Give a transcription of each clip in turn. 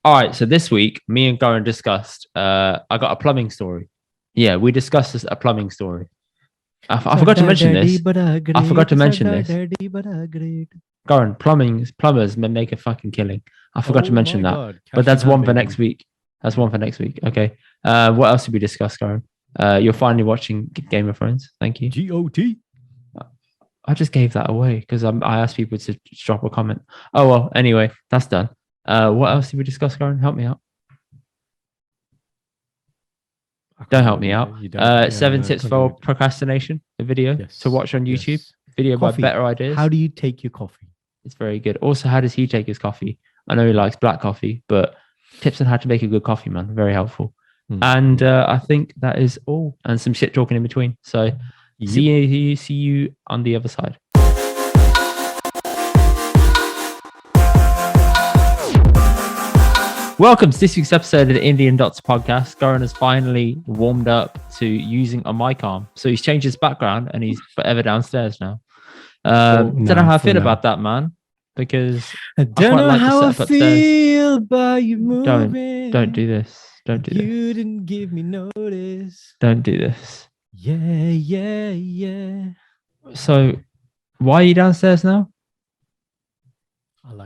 All right. So this week, me and Goran discussed. I got a plumbing story. Yeah, we discussed a plumbing story. I forgot to mention this. I forgot to mention this. Goran, plumbers may make a fucking killing. I forgot to mention that. God. But that's Cash in one hand, for baby. next week. That's one for next week. Okay. What else did we discuss, Goran? You're finally watching Game of Thrones. Thank you. GOT. I just gave that away because I asked people to drop a comment. Oh well. Anyway, that's done. What else did we discuss, Goran? Help me out. Don't help me out. 7 tips for procrastination, a video to watch on YouTube. Yes. Video Coffee. by Better Ideas. How do you take your coffee? It's very good. Also, how does he take his coffee? I know he likes black coffee, but tips on how to make a good coffee, man. Very helpful. And I think that is all. And some shit talking in between. So see you on the other side. Welcome to this week's episode of the Indian Dots podcast. Goran has finally warmed up to using a mic arm. So he's changed his background and he's forever downstairs now. Don't know how I feel about that, man. Because I don't know how I feel about you moving. Don't do this. Don't do this. You didn't give me notice. Don't do this. Yeah. So why are you downstairs now? I'm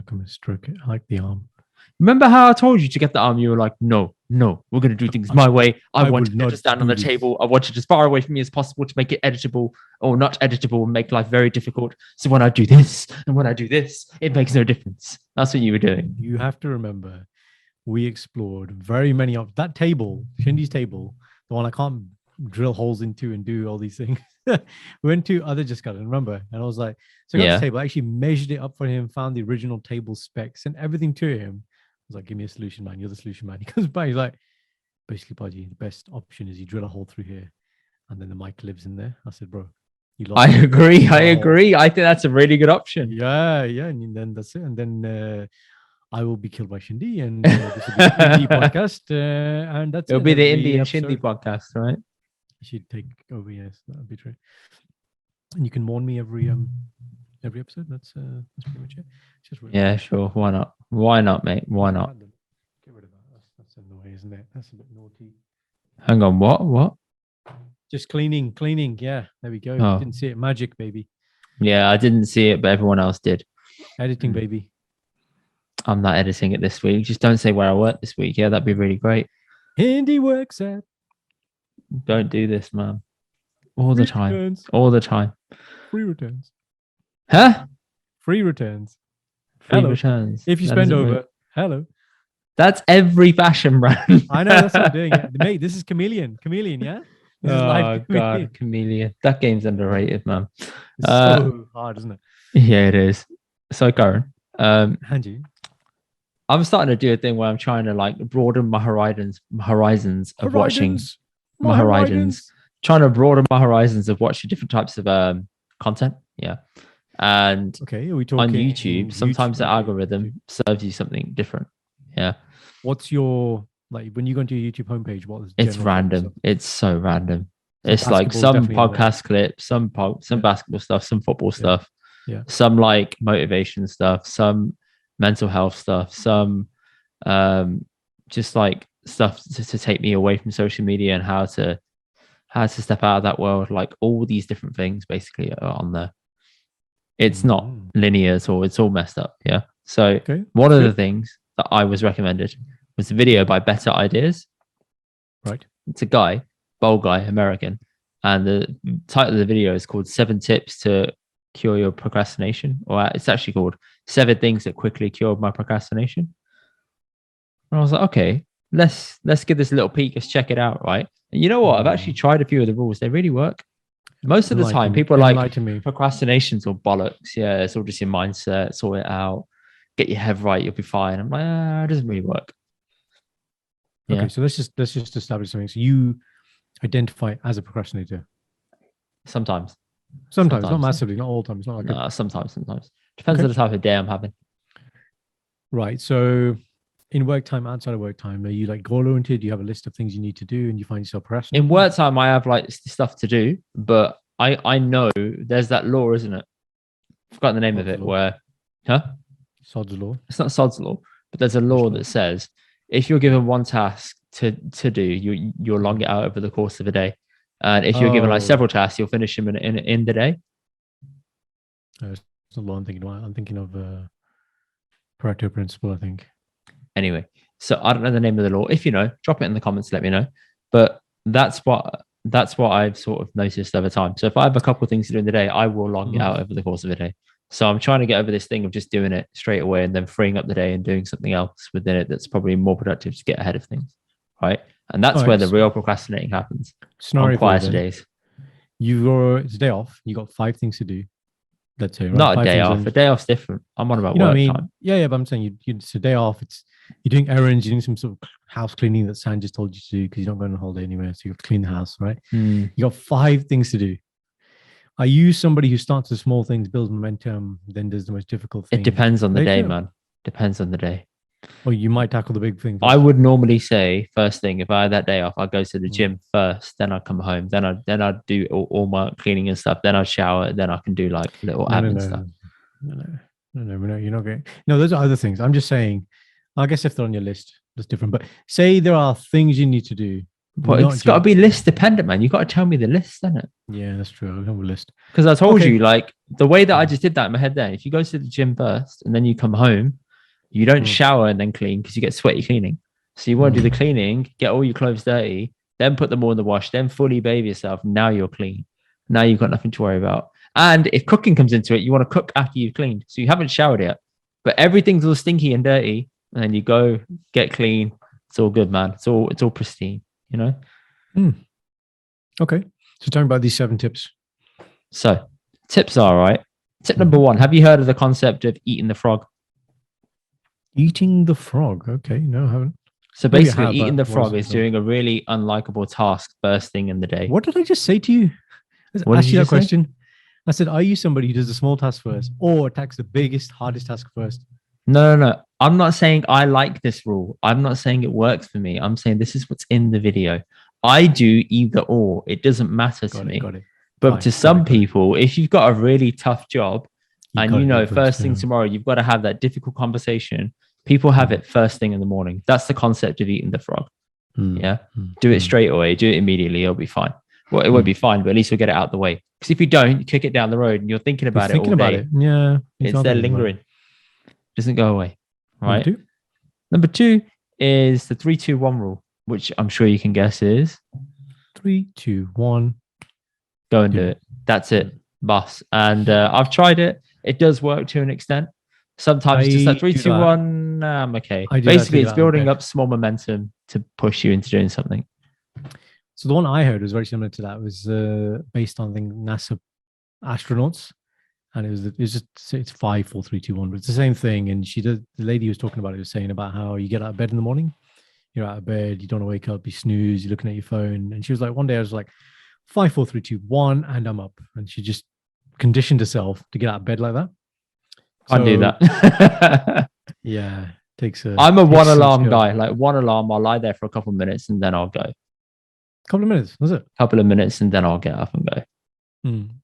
gonna stroke it. I like the arm. Remember how I told you to get the arm? You were like, no, we're going to do things my way. I want you to stand on the table. I want you as far away from me as possible to make it editable or not editable and make life very difficult. So when I do this and when I do this, it makes no difference. That's what you were doing. You have to remember, we explored very many of that table, Shindy's table, the one I can't drill holes into and do all these things. We went to other discussion, remember? And I was like, so I got this table. I actually measured it up for him, found the original table specs and everything to him. I was like, give me a solution, man. You're the solution, man. He comes by, he's like, basically, Paji, the best option is you drill a hole through here and then the mic lives in there. I said, bro, you lost. I agree. I think that's a really good option. Yeah. And then that's it. And then I will be killed by Shindy and this will be the Indy podcast. And that's It'll be the Indy and Shindy podcast, right? You should take over, yes. That would be true. And you can warn me every episode. That's pretty much it. Just yeah, sure. Why not? Why not, mate? Why not? Get rid of that. That's in the way, isn't it? That's a bit naughty. Hang on, what? Just cleaning. Yeah, there we go. Oh. Didn't see it. Magic, baby. Yeah, I didn't see it, but everyone else did. Editing, baby. I'm not editing it this week. Just don't say where I work this week. Yeah, that'd be really great. Indy works at. Don't do this, man. All the time. Returns. All the time. Free returns. Huh? Free returns. Free returns. If you spend over. Hello. That's every fashion brand. I know, that's what I'm doing. Mate, this is Chameleon. Yeah? This is live God, Chameleon. That game's underrated, man. It's so hard, isn't it? Yeah, it is. So, Karan, Hanji. I'm starting to do a thing where I'm trying to like broaden my horizons of watching my horizons. Trying to broaden my horizons of watching different types of content. Yeah. And okay, are we talking on YouTube, sometimes the algorithm serves you something different. Yeah. What's your like when you go into your YouTube homepage? What is it's random. It's so random. So it's like some podcast clips, some basketball stuff, some football stuff, some like motivation stuff, some mental health stuff, some just like stuff to take me away from social media and how to step out of that world. Like all these different things basically are on there. It's not linear at all. It's all messed up. Yeah. So one of the things that I was recommended was a video by Better Ideas. Right. It's a guy, bold guy, American. And the title of the video is called 7 Tips to Cure Your Procrastination. Or it's actually called 7 Things That Quickly Cured My Procrastination. And I was like, okay, let's give this a little peek. Let's check it out. Right. And you know what? I've actually tried a few of the rules. They really work. Most of the time, people are like, procrastination's all bollocks. Yeah, it's all just your mindset. Sort it out. Get your head right. You'll be fine. I'm like, it doesn't really work. Okay, so let's just establish something. So you identify as a procrastinator. Sometimes, not massively, not all the time. It's not like sometimes. Depends on the type of day I'm having. Right. So in work time, outside of work time, are you like goal oriented? Do you have a list of things you need to do and you find yourself procrastinating? In work time, I have like stuff to do, but I know there's that law, isn't it? I've forgotten the name of it. Where, Sod's law. It's not Sod's law. But there's a Which law law? that says if you're given one task to do, you'll long it out over the course of a day. And if you're given like Oh, several tasks, you'll finish them in the day. that's the law I'm thinking about. I'm thinking of Pareto principle, I think. Anyway, so I don't know the name of the law. If you know, drop it in the comments, let me know. But that's what I've sort of noticed over time. So if I have a couple of things to do in the day, I will long it Mm. out over the course of a day. So I'm trying to get over this thing of just doing it straight away and then freeing up the day and doing something else within it that's probably more productive to get ahead of things. Right. And All that's where right. the real procrastinating happens on Scenario for you quieter then. days. It's a day off. You got 5 things to do. Let's say, right? Not a Five day things, off. A and day off's different. I'm on about you know what I work mean? time. Yeah. But I'm saying it's a day off. You're doing errands, you're doing some sort of house cleaning that Sam just told you to do because you're not going on holiday anywhere. So you have to clean the house, right? Mm. You got 5 things to do. Are you somebody who starts with small things, builds momentum, then does the most difficult It thing depends on the day, later? man. Depends on the day. Or you might tackle the big thing I first? would normally say first thing if I had that day off, I'd go to the Mm. gym first, then I'd come home, then I'd do all my cleaning and stuff, then I'd shower, then I can do like little No, no, admin no, stuff. no. You're not getting. No, those are other things. I'm just saying. I guess if they're on your list, that's different. But say there are things you need to do, But not it's got to just. be list dependent, man. You got to tell me the list, isn't it? Yeah, that's true. I don't have a list. Because I told Okay. you, like the way that I Mm. just did that in my head there, if you go to the gym first and then you come home, you don't Mm. shower and then clean because you get sweaty cleaning. So you want to do the Mm. cleaning, get all your clothes dirty, then put them all in the wash, then fully bathe yourself. Now you're clean. Now you've got nothing to worry about. And if cooking comes into it, you want to cook after you've cleaned. So you haven't showered yet, but everything's all stinky and dirty. And then you go get clean. It's all good, man. It's all pristine, you know? Mm. Okay. So talking about these 7 tips. So tips are right. Tip number one. Have you heard of the concept of eating the frog? Eating the frog. Okay. No, I haven't. So Maybe I basically, have, eating but the what is frog it? is doing a really unlikable task first thing in the day. What did I just say to you? I What did asked you you that just say? question. I said, are you somebody who does the small task first or attacks the biggest, hardest task first? No. I'm not saying I like this rule. I'm not saying it works for me. I'm saying this is what's in the video. I do either or. It doesn't matter to me. Got it. But Fine. to some people, if you've got a really tough job You and got you to do know, it first. first thing tomorrow, you've got to have that difficult conversation, people have it first thing in the morning. That's the concept of eating the frog. Yeah. Do it straight away. Do it immediately. It'll be fine. Well, it won't be fine, but at least we'll get it out the way. Because if you don't, you kick it down the road and you're thinking about it all day. Yeah. It's there lingering. Doesn't go away. Right. Number two is the 3-2-1 rule, which I'm sure you can guess is 3, 2, 1. Go and do it. That's it, boss. And I've tried it. It does work to an extent. Sometimes just like 3, 2, 1. I'm okay. Basically, it's building up small momentum to push you into doing something. So the one I heard was very similar to that. It was based on, I think, NASA astronauts, and it's 5, 4, 3, 2, 1. But it's the same thing. And the lady who was talking about it was saying about how you get out of bed in the morning. You're out of bed. You don't want to wake up. You snooze. You're looking at your phone. And she was like, one day I was like, 5, 4, 3, 2, 1, and I'm up. And she just conditioned herself to get out of bed like that. Can't do that. Yeah, I'm a one alarm guy. Like one alarm, I'll lie there for a couple of minutes and then I'll go. Couple of minutes, was it? Couple of minutes and then I'll get up and go.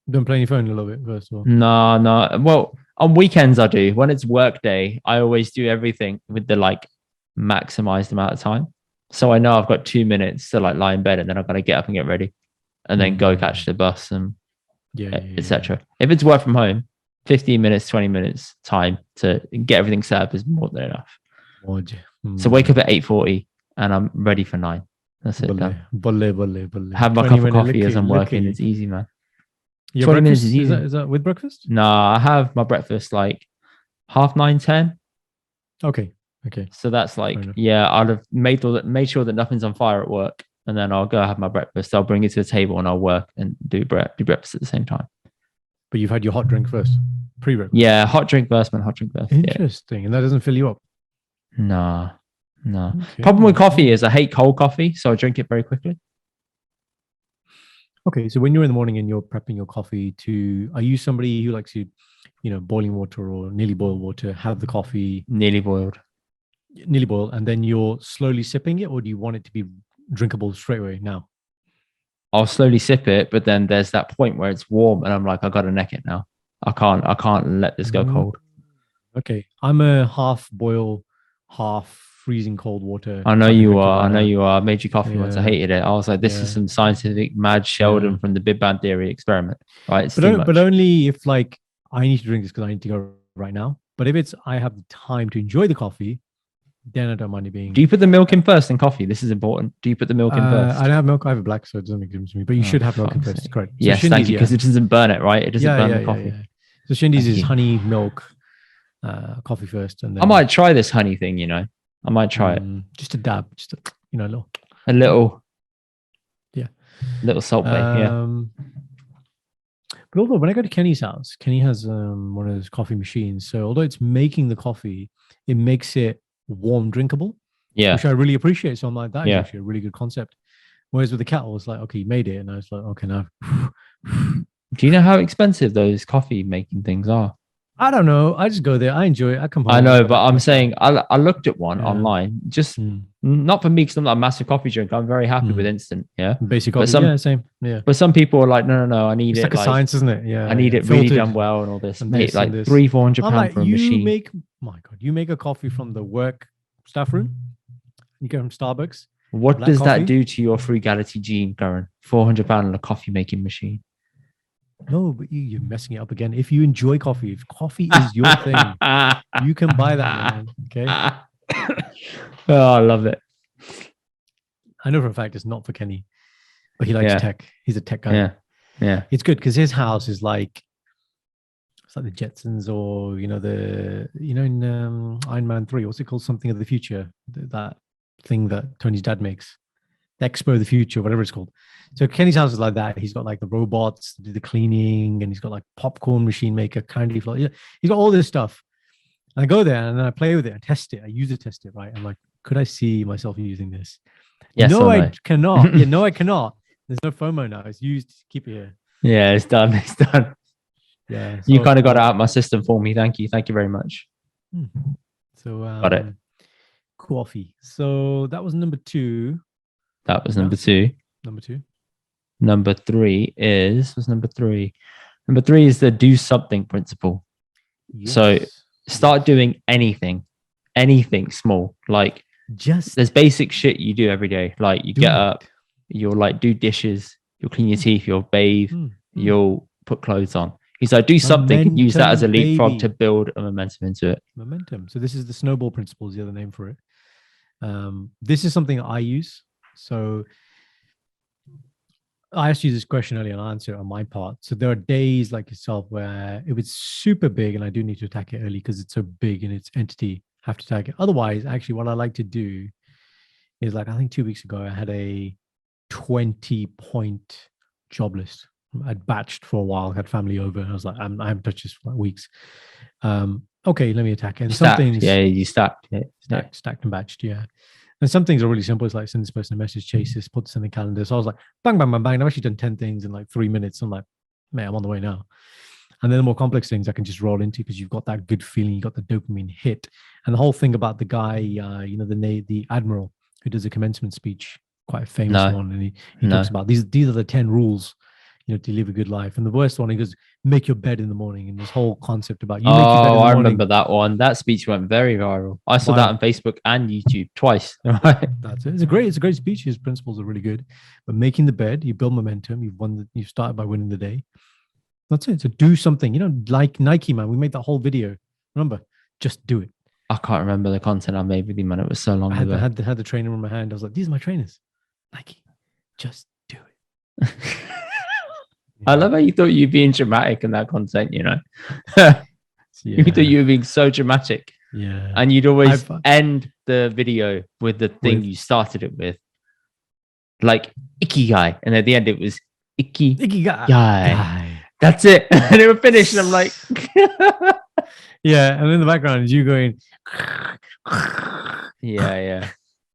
Don't play on your phone a little bit first of all. No. Well, on weekends I do. When it's work day, I always do everything with the like maximized amount of time. So I know I've got 2 minutes to like lie in bed and then I've got to get up and get ready and then go catch the bus and etc. If it's work from home, 15 minutes, 20 minutes time to get everything set up is more than enough. So wake up at 8:40 and I'm ready for 9. That's it. Balle. Have my cup of coffee as I'm working. It's easy, man. Your 20 minutes is easy. Is that with breakfast? No, I have my breakfast like 9:30, 10. Okay. So that's like, I'll have made sure that nothing's on fire at work, and then I'll go have my breakfast. I'll bring it to the table and I'll work and do breakfast at the same time. But you've had your hot drink first, pre-breakfast. Yeah, hot drink first, man. Hot drink first. Interesting, and that doesn't fill you up. No. Okay. Problem with coffee is I hate cold coffee, so I drink it very quickly. Okay, so when you're in the morning and you're prepping your coffee, are you somebody who likes to, boiling water or nearly boiled water, have the coffee nearly boiled, and then you're slowly sipping it, or do you want it to be drinkable straight away now? I'll slowly sip it, but then there's that point where it's warm, and I'm like, I gotta neck it now. I can't let this go cold. Okay, I'm a half boil half freezing cold water. I know type of you drink to are. I buy know now. you are. I made you coffee once. I Yeah, hated it. I was like, this is yeah, some scientific mad Sheldon yeah. from the Big Bang Theory experiment. Right? It's But too but much. only if like I need to drink this because I need to go right now. But if it's I have the time to enjoy the coffee, then I don't mind it Do being. you put the milk in first in coffee? This is important. Do you put the milk in I first? don't have milk. I have a black, so it doesn't make a difference to me. But you Oh, should have milk in fuck's first. sake. Correct. So Yes, thank Shindy's, you, yeah, because it doesn't burn it, right? It doesn't yeah, burn yeah, the yeah, coffee. yeah. So Shindy's Thank is you. honey milk coffee first, and I then might try this honey thing, I might try it. just a dab, just a, a little. A little, Yeah. little salt bay. Yeah. But although when I go to Kenny's house, Kenny has one of those coffee machines. So although it's making the coffee, it makes it warm drinkable, Yeah. which I really appreciate. So I'm like, that is Yeah. actually a really good concept. Whereas with the kettle, it's like, okay, you made it, and I was like, okay, now. Do you know how expensive those coffee making things are? I don't know. I just go there. I enjoy it. I come I home. I know, go but back to I'm my saying cell. I looked at one Yeah. online, just Mm. not for me because I'm not a massive coffee drinker. I'm very happy with Mm. instant. Yeah. Basic But coffee. Yeah, same. Yeah. some people are like, no, no, no, I need It's it like a like science, isn't it? Yeah. I need Yeah. it really Filtered done well and all this. and Mate, this and like this. 300-400 I'm pound like, for a you machine. make, my God, you make a coffee from the work staff room. You get from Starbucks. What black does coffee? that do to your frugality gene, Karen? 400 pound on a coffee making machine. No, but you're messing it up again. If you enjoy coffee, if coffee is your thing, you can buy that, man. Okay. Oh, I love it. I know for a fact it's not for Kenny, but he likes Yeah. tech. He's a tech guy. Yeah. Yeah. It's good because his house is like, it's like the Jetsons or, in Iron Man 3, what's it called? Something of the future. That thing that Tony's dad makes. The Expo of the Future, whatever it's called. So Kenny's house is like that. He's got like the robots to do the cleaning, and he's got like popcorn machine maker, candy floss. He's got all this stuff. And I go there and then I play with it. I test it. I user test it, right? I'm like, could I see myself using this? Yes no, or I no? cannot. Yeah, no, I cannot. There's no FOMO now. It's used. Keep it here. Yeah, it's done. It's done. Yeah. You kind of got it out my system for me. Thank you. Thank you very much. So Got it. Coffee. So that was number 2. That was No. number 2. Number 2. Number 3 is what's number 3? Number 3 is the do something principle. So start doing anything small. Like just there's basic shit you do every day. Like you do get it. up, you'll like do dishes, you'll clean your teeth, you'll bathe, you'll put clothes on. He's like, do something and use that as a Momentum, leapfrog baby. to build a momentum into it. Momentum. So this is the snowball principle, is the other name for it. This is something I use. So I asked you this question earlier and I'll answer it on my part. So there are days like yourself where if it's super big and I do need to attack it early because it's so big and its entity, I have to attack it. Otherwise, actually, what I like to do is like, I think 2 weeks ago, I had a 20-point job list. I'd batched for a while, had family over, and I was like, I haven't touched this for like weeks. Okay, let me attack it. And some Stacked. things, Yeah, you stacked. Yeah, stacked and batched, yeah. And some things are really simple. It's like send this person a message, chase this, put this in the calendar. So I was like, bang, bang, bang, bang. I've actually done 10 things in like 3 minutes. I'm like, man, I'm on the way now. And then the more complex things I can just roll into because you've got that good feeling, you got the dopamine hit. And the whole thing about the guy, the admiral who does a commencement speech, quite a famous one, and he talks about these are the 10 rules, to live a good life. And the worst one, he goes, make your bed in the morning. And this whole concept about you make your bed in the morning. I remember that one. That speech went very viral. I saw that on Facebook and YouTube twice. That's it. It's a great speech. His principles are really good. But making the bed, you build momentum. You've started by winning the day. That's it. So do something. Like Nike, man. We made that whole video. Remember, just do it. I can't remember the content I made with you, man. It was so long ago. I had the trainer in my hand. I was like, these are my trainers. Nike, just do it. I love how you thought you were being dramatic in that content, You thought you were being so dramatic. Yeah. And you'd always end the video with the thing you started it with. Like, Ikigai. And at the end, it was Ikigai. That's it. And it would finish. And I'm like... Yeah. And in the background is you going... Yeah.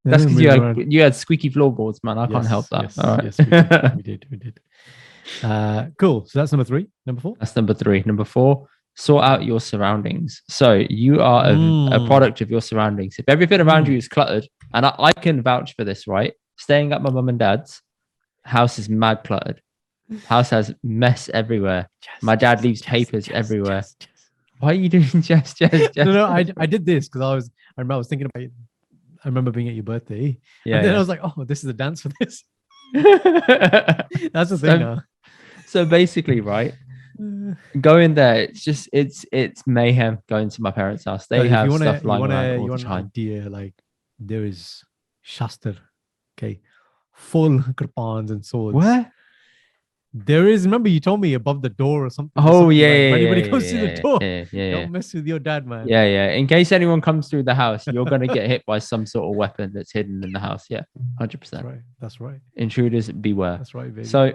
That's because you had squeaky floorboards, man. I can't help that. Yes, all right. Yes, we did. Cool. So that's number 3. Number 4? That's number 3. Number 4, sort out your surroundings. So you are a product of your surroundings. If everything around you is cluttered, and I can vouch for this, right? Staying at my mum and dad's, house is mad cluttered. House has mess everywhere. My dad leaves papers everywhere. Why are you doing just? No, I did this because I remember I was thinking about it. I remember being at your birthday, Yeah, and then yeah. I was like, "Oh, this is the dance for this." so, That's the thing now. so basically, right, Uh, going there, it's mayhem going to my parents' house. They Guys, if have stuff lying around all you the want an time. idea, like there is Shastar, okay, full kripans and swords. Where? There is. Remember, you told me above the door or something. There's Oh something yeah, like yeah, if yeah, anybody yeah, comes through the yeah, door, yeah, yeah, yeah. don't mess with your dad, man. Yeah, yeah. In case anyone comes through the house, you're gonna get hit by some sort of weapon that's hidden in the house. Yeah, That's 100%. right. That's right. Intruders beware. That's right, baby. So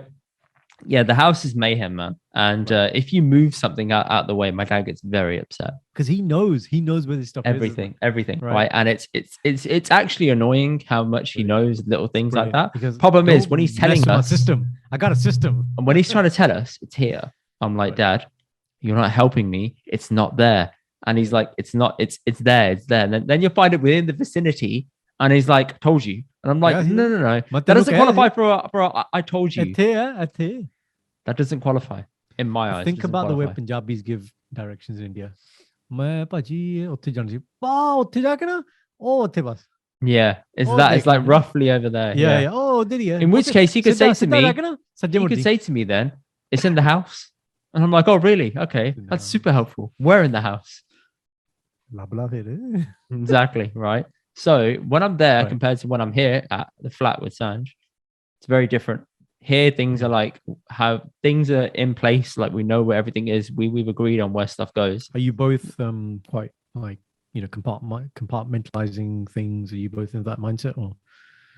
yeah, the house is mayhem, man. And Right. if you move something out the way, my dad gets very upset. Because he knows where this stuff Everything, Right. right? And it's actually annoying how much he knows little things like Brilliant. that. Because Problem is don't when he's mess telling with my us, system. I got a system. and when he's trying to tell us, it's here. I'm like, Right. Dad, you're not helping me. It's not there. And he's like, it's not. It's there. It's there. And then you'll find it within the vicinity. And he's like, told you. And I'm like, Yeah, no. But That look doesn't at qualify it. for a I told you. Ate. That doesn't qualify in my eyes. Think Doesn't about the way qualify. Punjabis give directions in India. मैं भाजी उत्थे जाना सी पा उत्थे जाके ना ओ उत्थे बस Yeah, it's Oh, that. It's like देखना है। roughly over there. yeah oh उधर ही है In which उत्थे case, he could say to me, जाके ना सज्जे he मुड़ could ji say to me then, it's in the house. And I'm like, oh, really? Okay. In the That's house. super helpful. Where in the house? लाबला फिर Exactly. Right. So when I'm there Right. compared to when I'm here at the flat with Sanj, it's very different. Here, things are like how things are in place. Like we know where everything is. We've agreed on where stuff goes. Are you both quite like compartmentalizing things? Are you both in that mindset or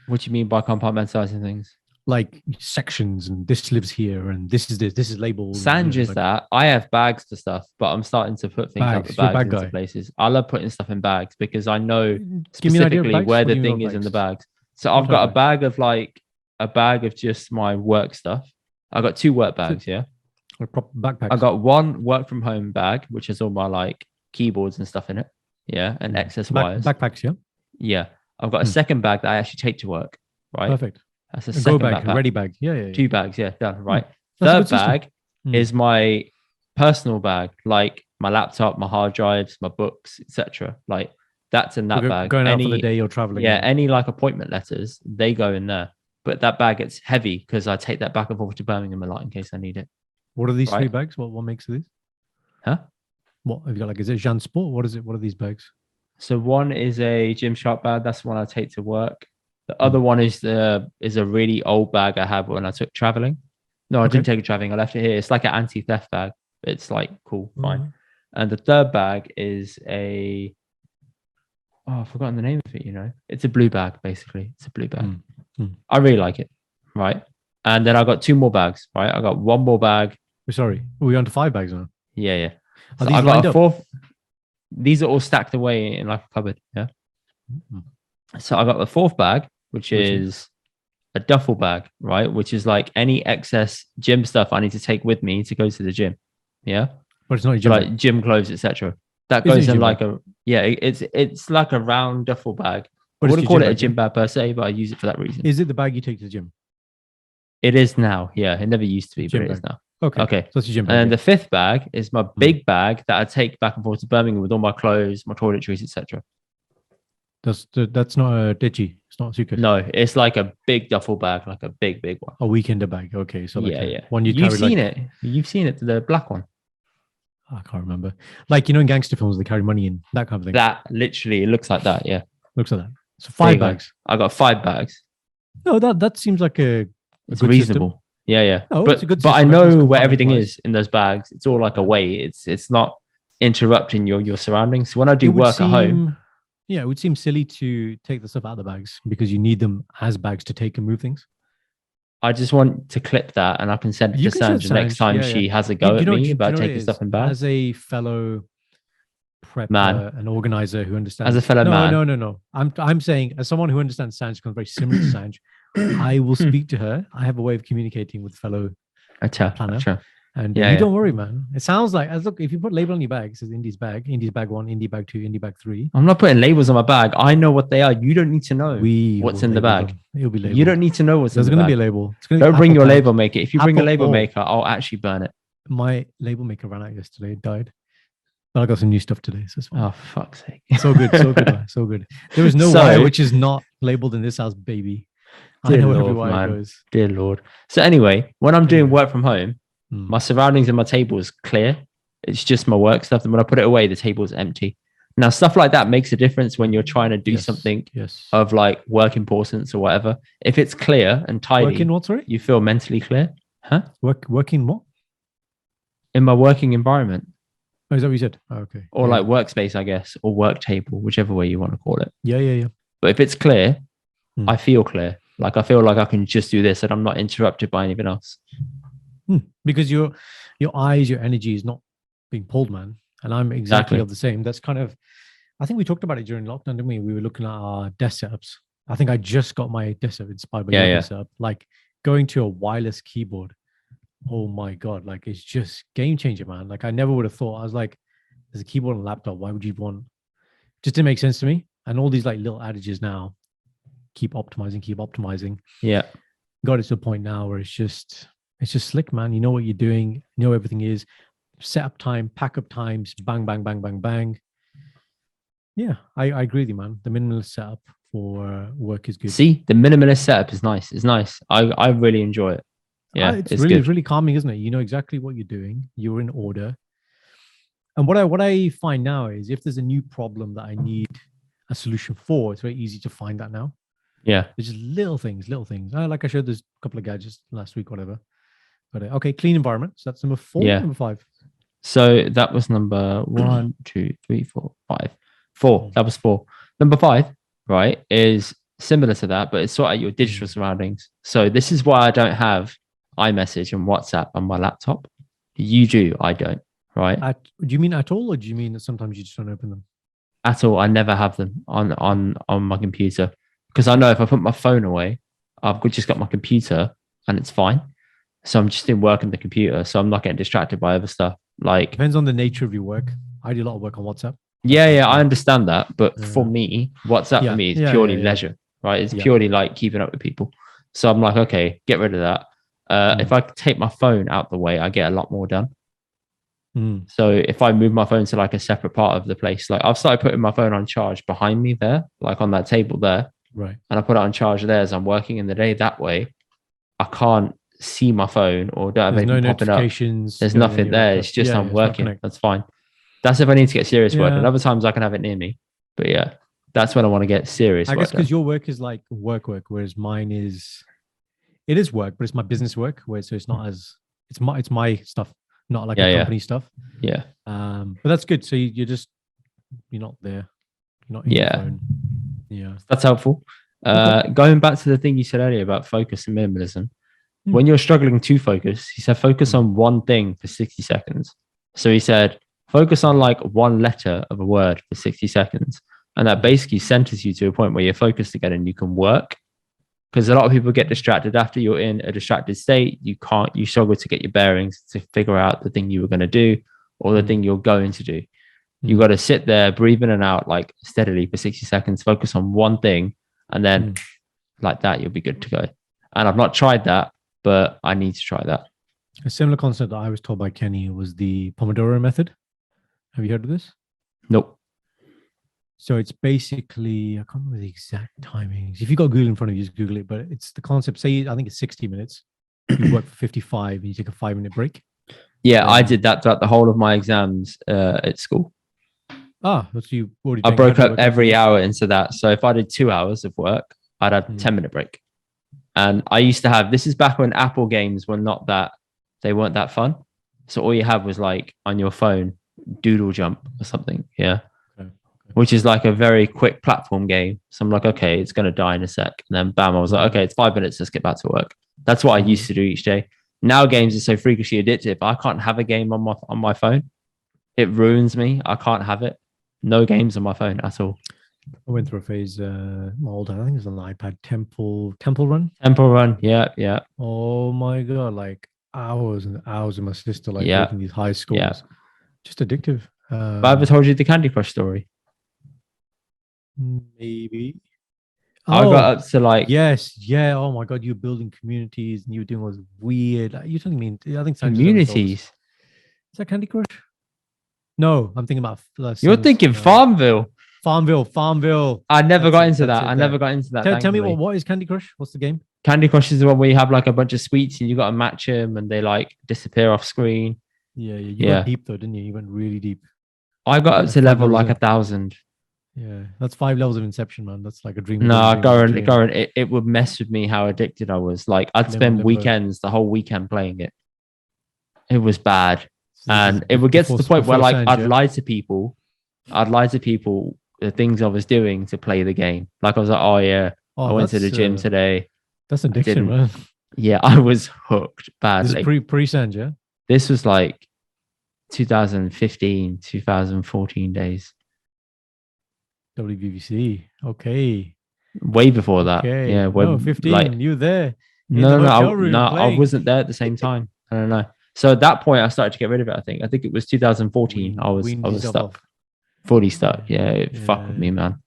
What do you mean by compartmentalizing things? like sections and this lives here and this is labeled? Sanj is like that. I have bags to stuff, but I'm starting to put things out the Bags. You're a bags bag into guy. places. I love putting stuff in bags because I know Give me an idea of specifically bags. where What do the you mean thing by is in the bags? bags. So What I've got type a bag of like a bag of just my work stuff. I got 2 work bags, yeah. Or proper backpacks? I got one work from home bag, which has all my like keyboards and stuff in it. Yeah, and excess wires. Backpacks, yeah. Yeah. I've got a second bag that I actually take to work. Right. Perfect. That's a A go second bag, backpack. a ready bag. Yeah. 2 bags, yeah, done. Right. That's a Third good system. bag is my personal bag, like my laptop, my hard drives, my books, etc. Like that's in that bag. Going out for the day or traveling. Yeah, any like appointment letters, they go in there. But that bag gets heavy because I take that back and forth to Birmingham a lot in case I need it. What are these 3 Right. bags? What makes these? Huh? What have you got? Like, is it Jean Sport? What is it? What are these bags? So one is a Gymshark bag. That's the one I take to work. The other one is a really old bag I had when I took traveling. No, I didn't take it traveling. I left it here. It's like an anti-theft bag. It's like cool, fine. And the third bag is I've forgotten the name of it. It's a blue bag. Basically, it's a blue bag. I really like it. Right. And then I got 2 more bags. Right. I got 1 more bag. Sorry, are we on to 5 bags now? Yeah. Are So these I got lined a up? 4th. These are all stacked away in like a cupboard. Yeah. So I got the 4th bag, which is a duffel bag, right? Which is like any excess gym stuff I need to take with me to go to the gym. Yeah. But it's not your So gym like bag. gym clothes, etc. That Is it goes a in gym like bag? it's like a round duffel bag. But I it's wouldn't your call it a gym gym bag per se, but I use it for that reason. Is it the bag you take to the gym? It is now. Yeah. It never used to be, Gym but it is bag. now. Okay. So it's your gym bag. And the 5th bag is my big bag that I take back and forth to Birmingham with all my clothes, my toiletries, etc. That's not a ditchy. It's not a suitcase. No, it's like a big duffel bag, like a big one. A weekender bag. Okay. So like Yeah. one You've carry seen like, it. You've seen it, the black one. I can't remember. Like, in gangster films, they carry money in, that kind of thing. That literally, it looks like that. Yeah. Looks like that. So There 5 you go. bags. I got 5 bags. No, that seems like a It's good reasonable. system. Yeah. No, but it's a good but I system. Everything's know where everything compartmentalized. is in those bags. It's all like a way. It's not interrupting your surroundings. So when I do It would work at home, Yeah, it would seem silly to take the stuff out of the bags because you need them as bags to take and move things. I just want to clip that and I can send it You to can send Sandra next Sanj, time yeah, she yeah. has a go at me do about what taking it stuff is? in bags. As a fellow prepper, Man. an organizer who understands. As a fellow man. No. I'm saying as someone who understands Sanj, because I'm very similar to Sanj, I will speak to her. I have a way of communicating with fellow planner. Acha. And Yeah, you don't worry, man. It sounds like, look, if you put label on your bag, it says Indy's bag 1, Indy bag 2, Indy bag 3. I'm not putting labels on my bag. I know what they are. You don't need to know what's will in the label bag. them. It'll be labeled. You don't need to know what's There's in the going to bag. be a label. It's gonna Don't be bring your Apple label tags. maker. If you bring a Apple label all. maker, I'll actually burn it. My label maker ran out yesterday, died. But I got some new stuff today, so it's fine. Oh, fuck's sake. So good, so good, man, so good. There is no So- wire which is not labeled in this house, baby. I Dear know where every Lord, wire man. goes. Dear Lord. So anyway, when I'm doing Anyway. work from home, Hmm. my surroundings and my table is clear. It's just my work stuff. And when I put it away, the table is empty. Now, stuff like that makes a difference when you're trying to do Yes, something Yes. of like work importance or whatever. If it's clear and tidy, Working what, sorry? you feel mentally clear. Huh? Working what? In my working environment Oh, is that what you said? Oh, okay. or Yeah. like workspace, I guess, or work table, whichever way you want to call it. Yeah. But if it's clear, Hmm. I feel clear. Like I feel like I can just do this and I'm not interrupted by anything else. Because your eyes, your energy is not being pulled, man. And I'm exactly Exactly. of the same. That's kind of, I think we talked about it during lockdown, didn't we? We were looking at our desk setups. I think I just got my desk setup inspired by your desk setup. Like going to a wireless keyboard. Oh my God. Like it's just game changer, man. Like I never would have thought. I was like, there's a keyboard on a laptop. Why would you want? Just didn't make sense to me. And all these like little adages now, keep optimizing. Yeah. Got it to a point now where it's just slick, man. You know what you're doing, you know everything is setup time, pack up times, bang, bang, bang, bang, bang. Yeah, I agree with you, man. The minimalist setup for work is good. See, the minimalist setup is nice. It's nice. I really enjoy it. Yeah, it's it's really good. really calming, isn't it? You know exactly what you're doing. You're in order. And what I find now is if there's a new problem that I need a solution for, it's very easy to find that now. Yeah. There's just little things. Like I showed this couple of gadgets last week, whatever. But okay, clean environment. So that's number 4, Yeah. number 5. So that was number 1, 2, 3, 4, 5. 4. That was 4. Number 5, right, is similar to that, but it's sort of your digital surroundings. So this is why I don't have iMessage and WhatsApp on my laptop. You do, I don't, right? Do you mean at all, or do you mean that sometimes you just don't open them? At all. I never have them on my computer because I know if I put my phone away, just got my computer and it's fine. So I'm just in work on the computer, so I'm not getting distracted by other stuff. Like Depends on the nature of your work. I do a lot of work on WhatsApp. yeah, I understand that, but for me, WhatsApp for me is purely leisure, right? It's purely like keeping up with people. So I'm like, okay, get rid of that. If I take my phone out the way, I get a lot more done. So if I move my phone to like a separate part of the place, like I've started putting my phone on charge behind me there, like on that table there, right? And I put it on charge there as I'm working in the day. That way, I can't see my phone or don't have anything popping up. There's nothing there. It's just I'm working. That's fine. That's if I need to get serious work. And other times I can have it near me. But yeah, that's when I want to get serious. I guess because your work is like work, whereas mine is, it is work, but it's my business work. So it's not as it's my stuff, not like a company stuff. Yeah. But that's good. So you're not there. You're not in your phone. Yeah. That's helpful. Going back to the thing you said earlier about focus and minimalism, when you're struggling to focus, he said focus on one thing for 60 seconds. So he said focus on like one letter of a word for 60 seconds. And that basically centers you to a point where you're focused again and you can work. Because a lot of people get distracted after you're in a distracted state. You struggle to get your bearings to figure out the thing you were going to do or the thing you're going to do. You got to sit there, breathe in and out like steadily for 60 seconds, focus on one thing, and then like that, you'll be good to go. And I've not tried that, but I need to try that. A similar concept that I was told by Kenny was the Pomodoro method. Have you heard of this? Nope. So it's basically, I can't remember the exact timings. If you got Google in front of you, just Google it. But it's the concept. Say, I think it's 60 minutes. You work for 55 and you take a 5-minute break. Yeah, I did that throughout the whole of my exams at school. So you already. I broke up every hour into that. So if I did 2 hours of work, I'd have a 10-minute break. And I used to have, this is back when Apple games were they weren't that fun. So all you had was like on your phone, Doodle Jump or something. Yeah. Okay. Which is like a very quick platform game. So I'm like, okay, it's going to die in a sec. And then bam, I was like, okay, it's 5 minutes. Let's get back to work. That's what I used to do each day. Now games are so freakishly addictive. I can't have a game on my phone. It ruins me. I can't have it. No games on my phone at all. I went through a phase, my old, I think it was on the iPad, Temple Run. Temple Run, yeah. Oh my God, like hours and hours with my sister, like making these high scores. Yeah. Just addictive. Have I ever told you the Candy Crush story? Maybe. I got up to like... Yes, yeah. Oh my God, you were building communities and you were doing all this weird... You don't mean... I think... Communities? Is that Candy Crush? No, I'm thinking about You're thinking Farmville. Farmville. I never That's got it. into That's that. it. I never got into that. Tell me Thankfully. what is Candy Crush? What's the game? Candy Crush is the one where you have like a bunch of sweets and you got to match them and they like disappear off screen. Yeah, yeah. You Yeah. got deep though, didn't you? You went really deep. I got up Like to 5 level levels like in. 1,000. Yeah, that's 5 levels of Inception, man. That's like a dream. No, within a dream. Goran, it would mess with me how addicted I was. Like I'd spend Limbo. weekends, the whole weekend playing it. It was bad. So And it would get to the point where like Sanj, I'd yeah? lie to people. I'd lie to people the things I was doing to play the game. Like I was like, oh yeah, I went to the gym today. That's addiction, man. Yeah, I was hooked This is badly. pre Sanj, yeah? This was like 2015, 2014 days. WBBC. Okay. Way before that. Okay. Yeah, No, 15. like You there. no, I playing. wasn't there at the same time. I don't know. So at that point, I started to get rid of it. I think it was 2014. I was stuck, fully stuck. Yeah, it fucked with me, man.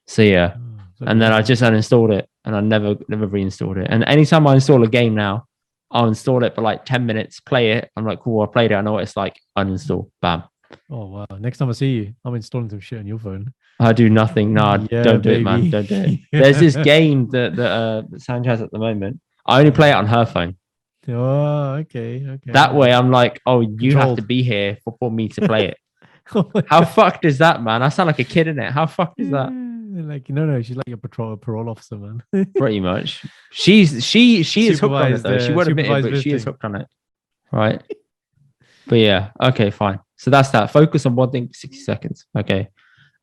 So yeah, and then I just uninstalled it, and I never reinstalled it. And anytime I install a game now, I'll install it for like 10 minutes, play it. I'm like, cool, I played it. I know what it's like. Uninstall, bam. Oh wow! Next time I see you, I'm installing some shit on your phone. I do nothing. No, Yeah, don't do baby. it, man. Don't do it. There's this game that Sanj has at the moment. I only play it on her phone. Oh, okay. That way, I'm like, oh, you have to Controlled. be here for me to play it. Oh my How God. fucked is that, man? I sound like a kid in it. How fucked is that? Like no, she's like your parole officer, man. Pretty much. She is hooked on it though. She won't admit it, supervised but she is visiting. hooked on it. Right. But yeah, okay, fine. So that's that. Focus on one thing for 60 seconds. Okay.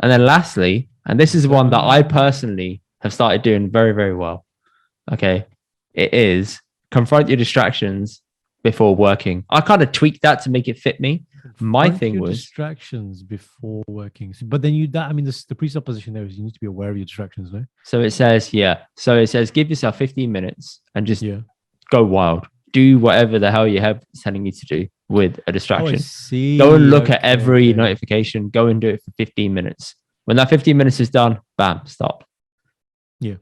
And then lastly, and this is one that I personally have started doing very, very well. Okay. It is confront your distractions before working. I kind of tweaked that to make it fit me. My Confront thing your was distractions before working. But then the presupposition there is you need to be aware of your distractions, no? so it says, yeah. So it says give yourself 15 minutes and just Yeah. go wild. Do whatever the hell your head is telling you to do with a Oh, I distraction. see. Go and look at Okay, every okay. notification. Go and do it for 15 minutes. When that 15 minutes is done, bam, stop. Yeah.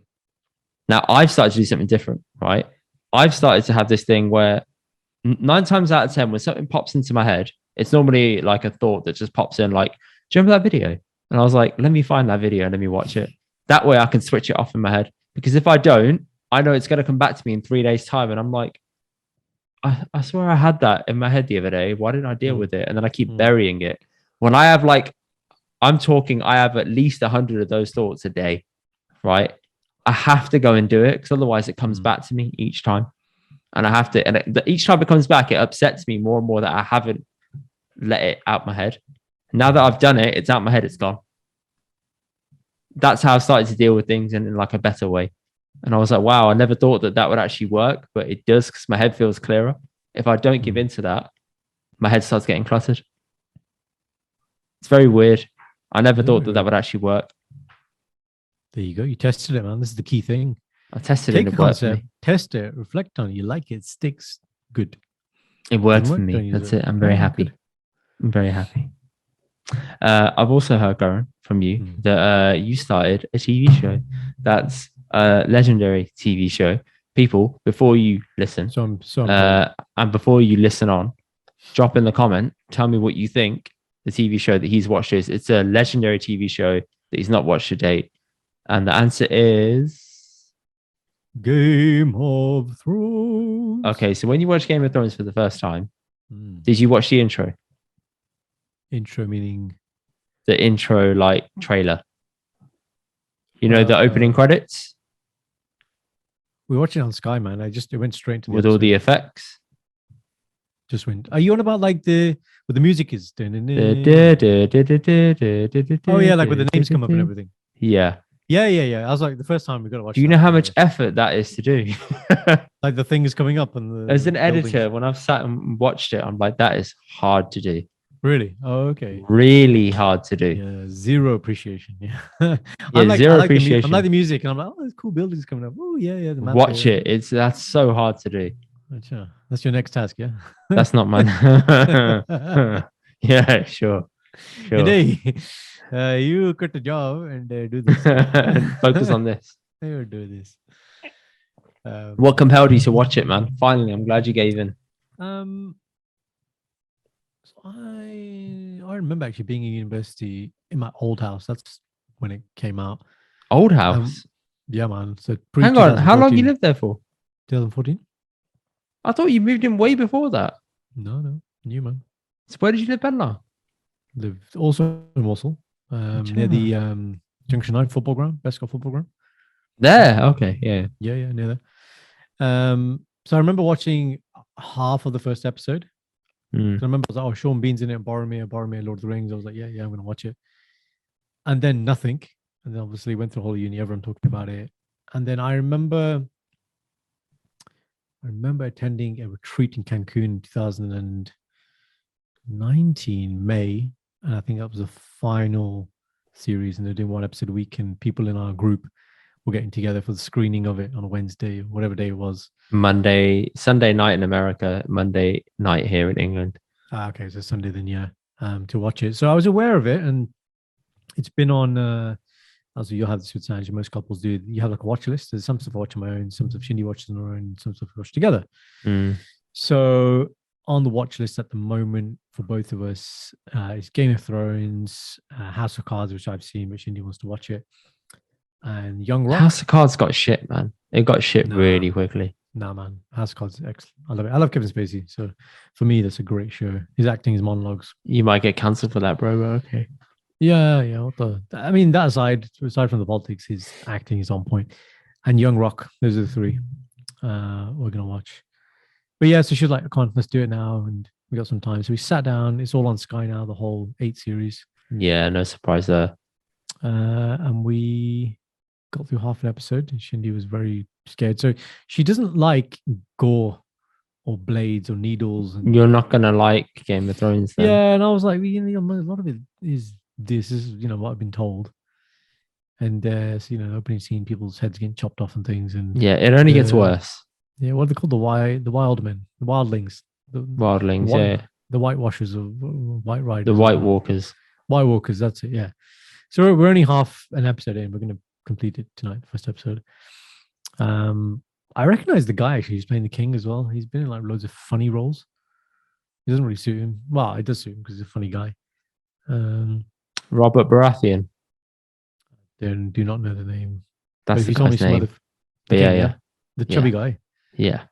Now I've started to do something different, right? I've started to have this thing where 9 times out of 10, when something pops into my head, it's normally like a thought that just pops in, like, do you remember that video? And I was like, let me find that video and let me watch it. That way I can switch it off in my head. Because if I don't, I know it's going to come back to me in 3 days' time. And I'm like, I swear I had that in my head the other day. Why didn't I deal with it? And then I keep burying it. When I have I have at least 100 of those thoughts a day, right? I have to go and do it because otherwise it comes back to me each time. And I have to, and each time it comes back, it upsets me more and more that I haven't let it out my head. Now that I've done it, it's out my head, it's gone. That's how I started to deal with things in like a better way. And I was like, wow, I never thought that would actually work, but it does because my head feels clearer. If I don't give in to that, my head starts getting cluttered. It's very weird. I never thought that would actually work. There you go. You tested it, man. This is the key thing. I tested it. Take a concept, test it, reflect on it. You like it, sticks. Good. It works for me. That's it. I'm very happy. I'm very happy. I've also heard, Goran, from you that you started a TV show that's a legendary TV show. People, before you listen, and before you listen on, drop in the comment. Tell me what you think the TV show that he's watched is. It's a legendary TV show that he's not watched to date. And the answer is Game of Thrones. Okay, so when you watched Game of Thrones for the first time, did you watch the intro? Intro meaning the intro, like trailer. You know, the opening credits. We watched it on Sky, man. It went straight to the with all the effects. Just went. Are you on about like the the music is? Oh yeah, like with the names come up and everything. Yeah. Yeah. I was like, the first time we got to watch. Do you know how much effort that is to do? Like the thing is coming up and as an editor, when I've sat and watched it, I'm like, that is hard to do. Really? Oh, okay. Really hard to do. Yeah, zero appreciation. Yeah. Zero appreciation. I like the music, and I'm like, oh, there's cool buildings coming up. Oh yeah. Watch it. That's so hard to do. That's your next task, yeah. That's not mine. Yeah, sure. Today, you quit the job and do this. Focus on this. You do this. What compelled you to watch it, man? Finally, I'm glad you gave in. I remember actually being in university in my old house. That's when it came out. Old Um, house. yeah, man. So pre Hang on, how long you 2014, lived there for? 2014. I thought you moved in way before that. No, new man. So where did you live then now? Lived also in Warsaw, near the Junction 9 football ground, Besco football ground. There, okay, yeah. Yeah, near there. So I remember watching half of the first episode. Mm. I remember I was like, oh, Sean Bean's in it, Boromir, Lord of the Rings. I was like, yeah, I'm gonna watch it. And then nothing. And then obviously went through the whole uni, everyone talking about it. And then I remember attending a retreat in Cancun in 2019 May, and I think that was the final series, and they're doing one episode a week, and people in our group were getting together for the screening of it on a Wednesday, whatever day it was. Sunday night in America, Monday night here in England. Okay, so Sunday then, yeah, to watch it. So I was aware of it, and it's been on. As you'll have this with Sanj, most couples do. You have like a watch list. There's some stuff I watch on my own, some stuff Shindy watches on her own, some stuff we watch together. Mm. So on the watch list at the moment for both of us is Game of Thrones, House of Cards, which I've seen, but Shindy wants to watch it, and Young Rock. House of Cards got shit, man. It got shit really quickly. Nah, man. House of Cards is excellent. I love it. I love Kevin Spacey. So for me, that's a great show. His acting, his monologues. You might get cancelled for that, bro. Okay. Yeah. I mean, that aside from the politics, his acting is on point. And Young Rock, those are the three we're gonna watch. But yeah, so she's like, come on, let's do it now, and we got some time. So we sat down. It's all on Sky now, the whole 8 series. Yeah, no surprise there. And we got through half an episode, and Shindy was very scared. So she doesn't like gore or blades or needles. And, you're not gonna like Game of Thrones, then. Yeah, and I was like, a lot of it is this is what I've been told. And so, opening scene, people's heads getting chopped off and things, and yeah, it only gets worse. Yeah, what are they called? The wildmen, the wildlings, wildlings, yeah, the whitewashers of white riders, the White Walkers. White Walkers, that's it. Yeah. So we're only half an episode in. We're going to complete it tonight, the first episode. I recognize the guy actually. He's playing the king as well. He's been in like loads of funny roles. It doesn't really suit him. Well, it does suit him because he's a funny guy. Robert Baratheon. Then do not know the name. That's the guy's name. But yeah, the chubby guy. Yeah.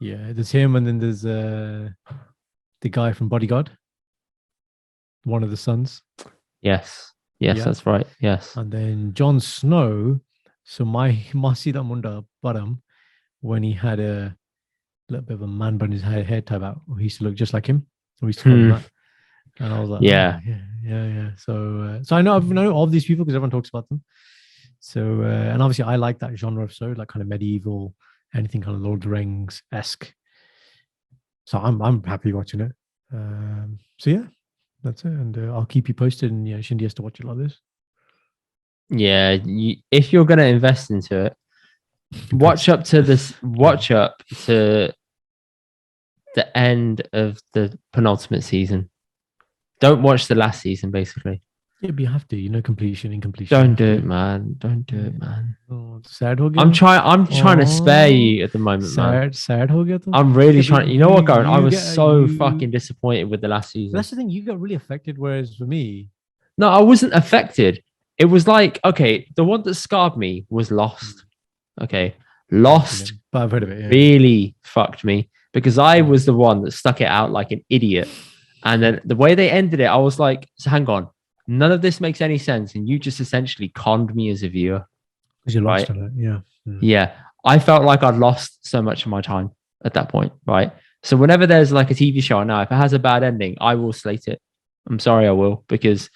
There's him, and then there's the guy from Bodyguard, one of the sons. Yes, that's right. Yes. And then Jon Snow. So my Masida Munda Param, when he had a little bit of a man bun, his hair tied out, he used to look just like him. We used to call him that. And I was like, yeah. So I know all these people because everyone talks about them. So and obviously I like that genre of show, like kind of medieval, anything kind of Lord of the Rings esque. So I'm happy watching it. So yeah, that's it. And I'll keep you posted. And Shindy has to watch it like this. Yeah, if you're going to invest into it, watch up to the end of the penultimate season. Don't watch the last season, basically. Yeah, but you have to, completion, incompletion. Don't do it, man. Don't do it, man. Oh, sad ho gaya. I'm trying to spare you at the moment, man. Sad ho gaya. I'm really trying. You know what, Karan? I was so fucking disappointed with the last season. That's the thing. You got really affected, whereas for me, no, I wasn't affected. It was like, okay, the one that scarred me was Lost. Okay, Lost. But I've heard of it. Yeah. Really fucked me because I was the one that stuck it out like an idiot, and then the way they ended it, I was like, so hang on. None of this makes any sense, and you just essentially conned me as a viewer. Because you lost on it, yeah. Yeah, I felt like I'd lost so much of my time at that point, right? So whenever there's like a TV show now, if it has a bad ending, I will slate it. I'm sorry, I will, because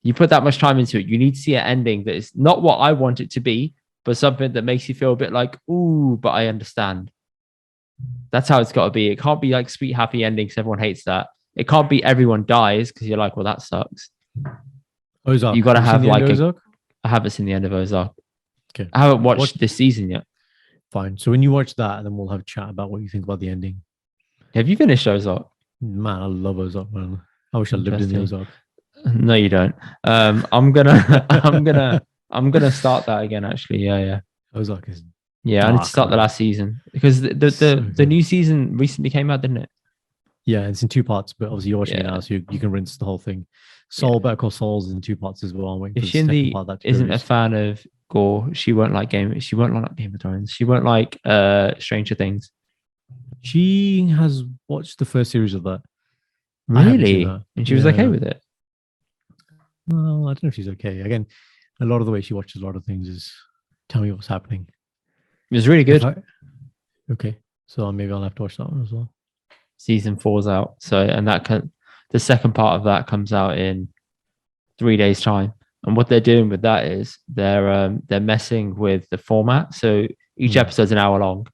you put that much time into it. You need to see an ending that is not what I want it to be, but something that makes you feel a bit like, ooh, but I understand. That's how it's got to be. It can't be like sweet, happy endings. Everyone hates that. It can't be everyone dies because you're like, well, that sucks. Ozark. You got to have like Ozark? I haven't seen the end of Ozark. Okay. I haven't watched this season yet. Fine. So when you watch that, then we'll have a chat about what you think about the ending. Have you finished Ozark? Man, I love Ozark, man. I wish I lived in the Ozark. No, you don't. I'm gonna start that again. Actually, yeah. Ozark is. Yeah, I need to start the last season because the new season recently came out, didn't it? Yeah, it's in two parts, but obviously you're watching it Yeah, now, so you can rinse the whole thing. yeah. Better Call Saul's in two parts as well. I'm waiting If for the second Shindy part of that to be isn't a released. fan of gore, she won't like Game. She won't like Game of Thrones. She won't like Stranger Things. She has watched the first series of that. I haven't seen Really? that. And she was okay Yeah. with it. Well, I don't know if she's okay. Again, a lot of the way she watches a lot of things is tell me what's happening. It was really If good. I okay, so maybe I'll have to watch that one as well. Season four's out. So and the second part of that comes out in 3 days' time. And what they're doing with that is they're messing with the format. So each Hmm. episode's an hour long.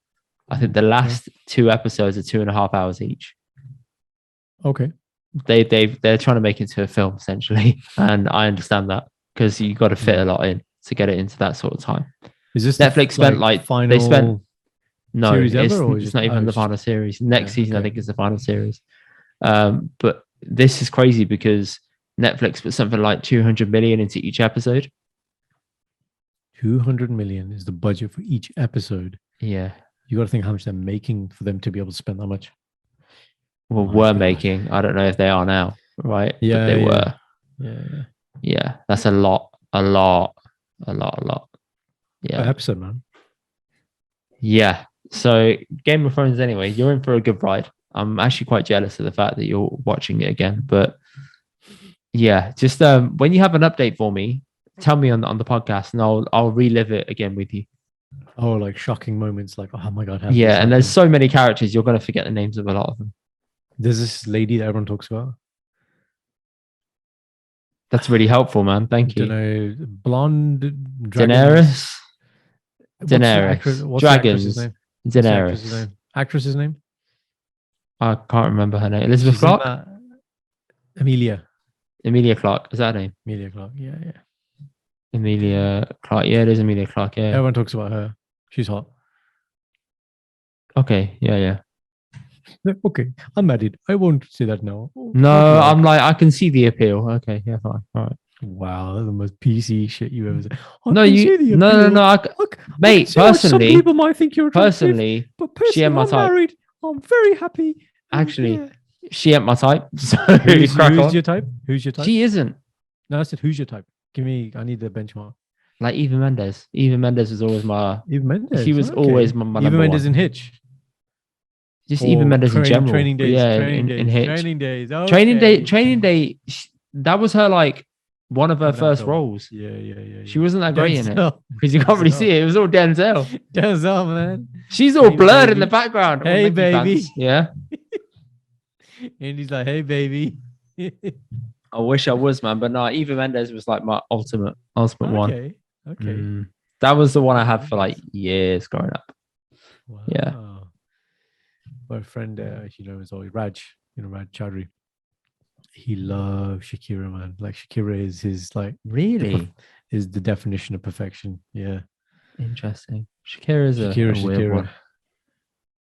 I think the last two episodes are 2.5 hours each. Okay. They're trying to make it into a film essentially, and I understand that because you got to fit a lot in to get it into that sort of time. Is this Netflix spent like final they spent no, series ever, or it's not even the final series. Next season, I think, is the final series. But this is crazy because Netflix put something like 200 million into each episode. 200 million is the budget for each episode. Yeah. You got to think how much they're making for them to be able to spend that much. Well, My were God. making. I don't know if they are now, right? Yeah, but they yeah. were. Yeah. Yeah, that's a lot. Yeah. Per episode, man. Yeah. So Game of Thrones, anyway, you're in for a good ride. I'm actually quite jealous of the fact that you're watching it again. But yeah, just when you have an update for me, tell me on the podcast, and I'll relive it again with you. Oh, like shocking moments, like oh my God. Yeah, and there's so many characters, you're gonna forget the names of a lot of them. There's this lady that everyone talks about. That's really helpful, man. Thank you. Don't know, blonde Daenerys. What's the actress's name? Daenerys. Actress's name? I can't remember her name. Elizabeth Clark? Emilia. Emilia Clarke. Is that her name? Emilia Clarke. Yeah. Emilia Clarke. Yeah, it is Emilia Clarke. Yeah. Everyone talks about her. She's hot. Okay. Yeah. Okay. I'm married. I won't say that now. No, I'm like, I can see the appeal. Okay. Yeah, fine. All right. Wow, that's the most PC shit you ever said. No. Mate, personally, some people might think you're personally, but personally, she ain't my type. Married. I'm very happy. Actually, she ain't my type. So who's your type? Who's your type? She isn't. No, I said who's your type? I need the benchmark. Like Eva Mendes. Eva Mendes was always my. Eva Mendes. She was always my Eva number Mendes one. in Hitch. Just Eva Mendes in general. Training days. Yeah, in Hitch. Training day. That was her like one of her first roles. Yeah. She wasn't that great in it because you can't really see it. It was all Denzel. Denzel, man. She's all blurred in the background. Hey, baby. Fans. Yeah. And he's like, hey, baby. I wish I was, man, but no. Eva Mendes was like my ultimate one. Okay. That was the one I had for like years growing up. Wow. Yeah. My friend, is always Raj. Raj Chaudhary. He loves Shakira, man. Like Shakira is his like really is the definition of perfection. Yeah. Interesting. Shakira a weird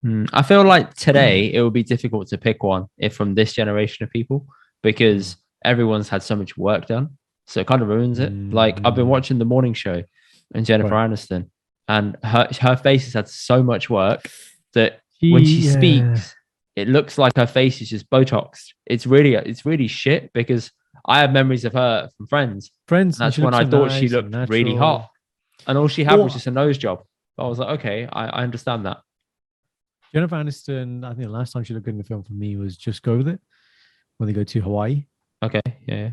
one. I feel like today it would be difficult to pick one if from this generation of people because everyone's had so much work done. So it kind of ruins it. Like I've been watching The Morning Show and Jennifer Aniston, and her face has had so much work that when she speaks, it looks like her face is just Botoxed. It's really shit because I have memories of her from Friends. That's when I thought she looked really hot, and all she had was just a nose job. But I was like, okay, I understand that. Jennifer Aniston, I think the last time she looked good in the film for me was Just Go With It, when they go to Hawaii. Okay, yeah.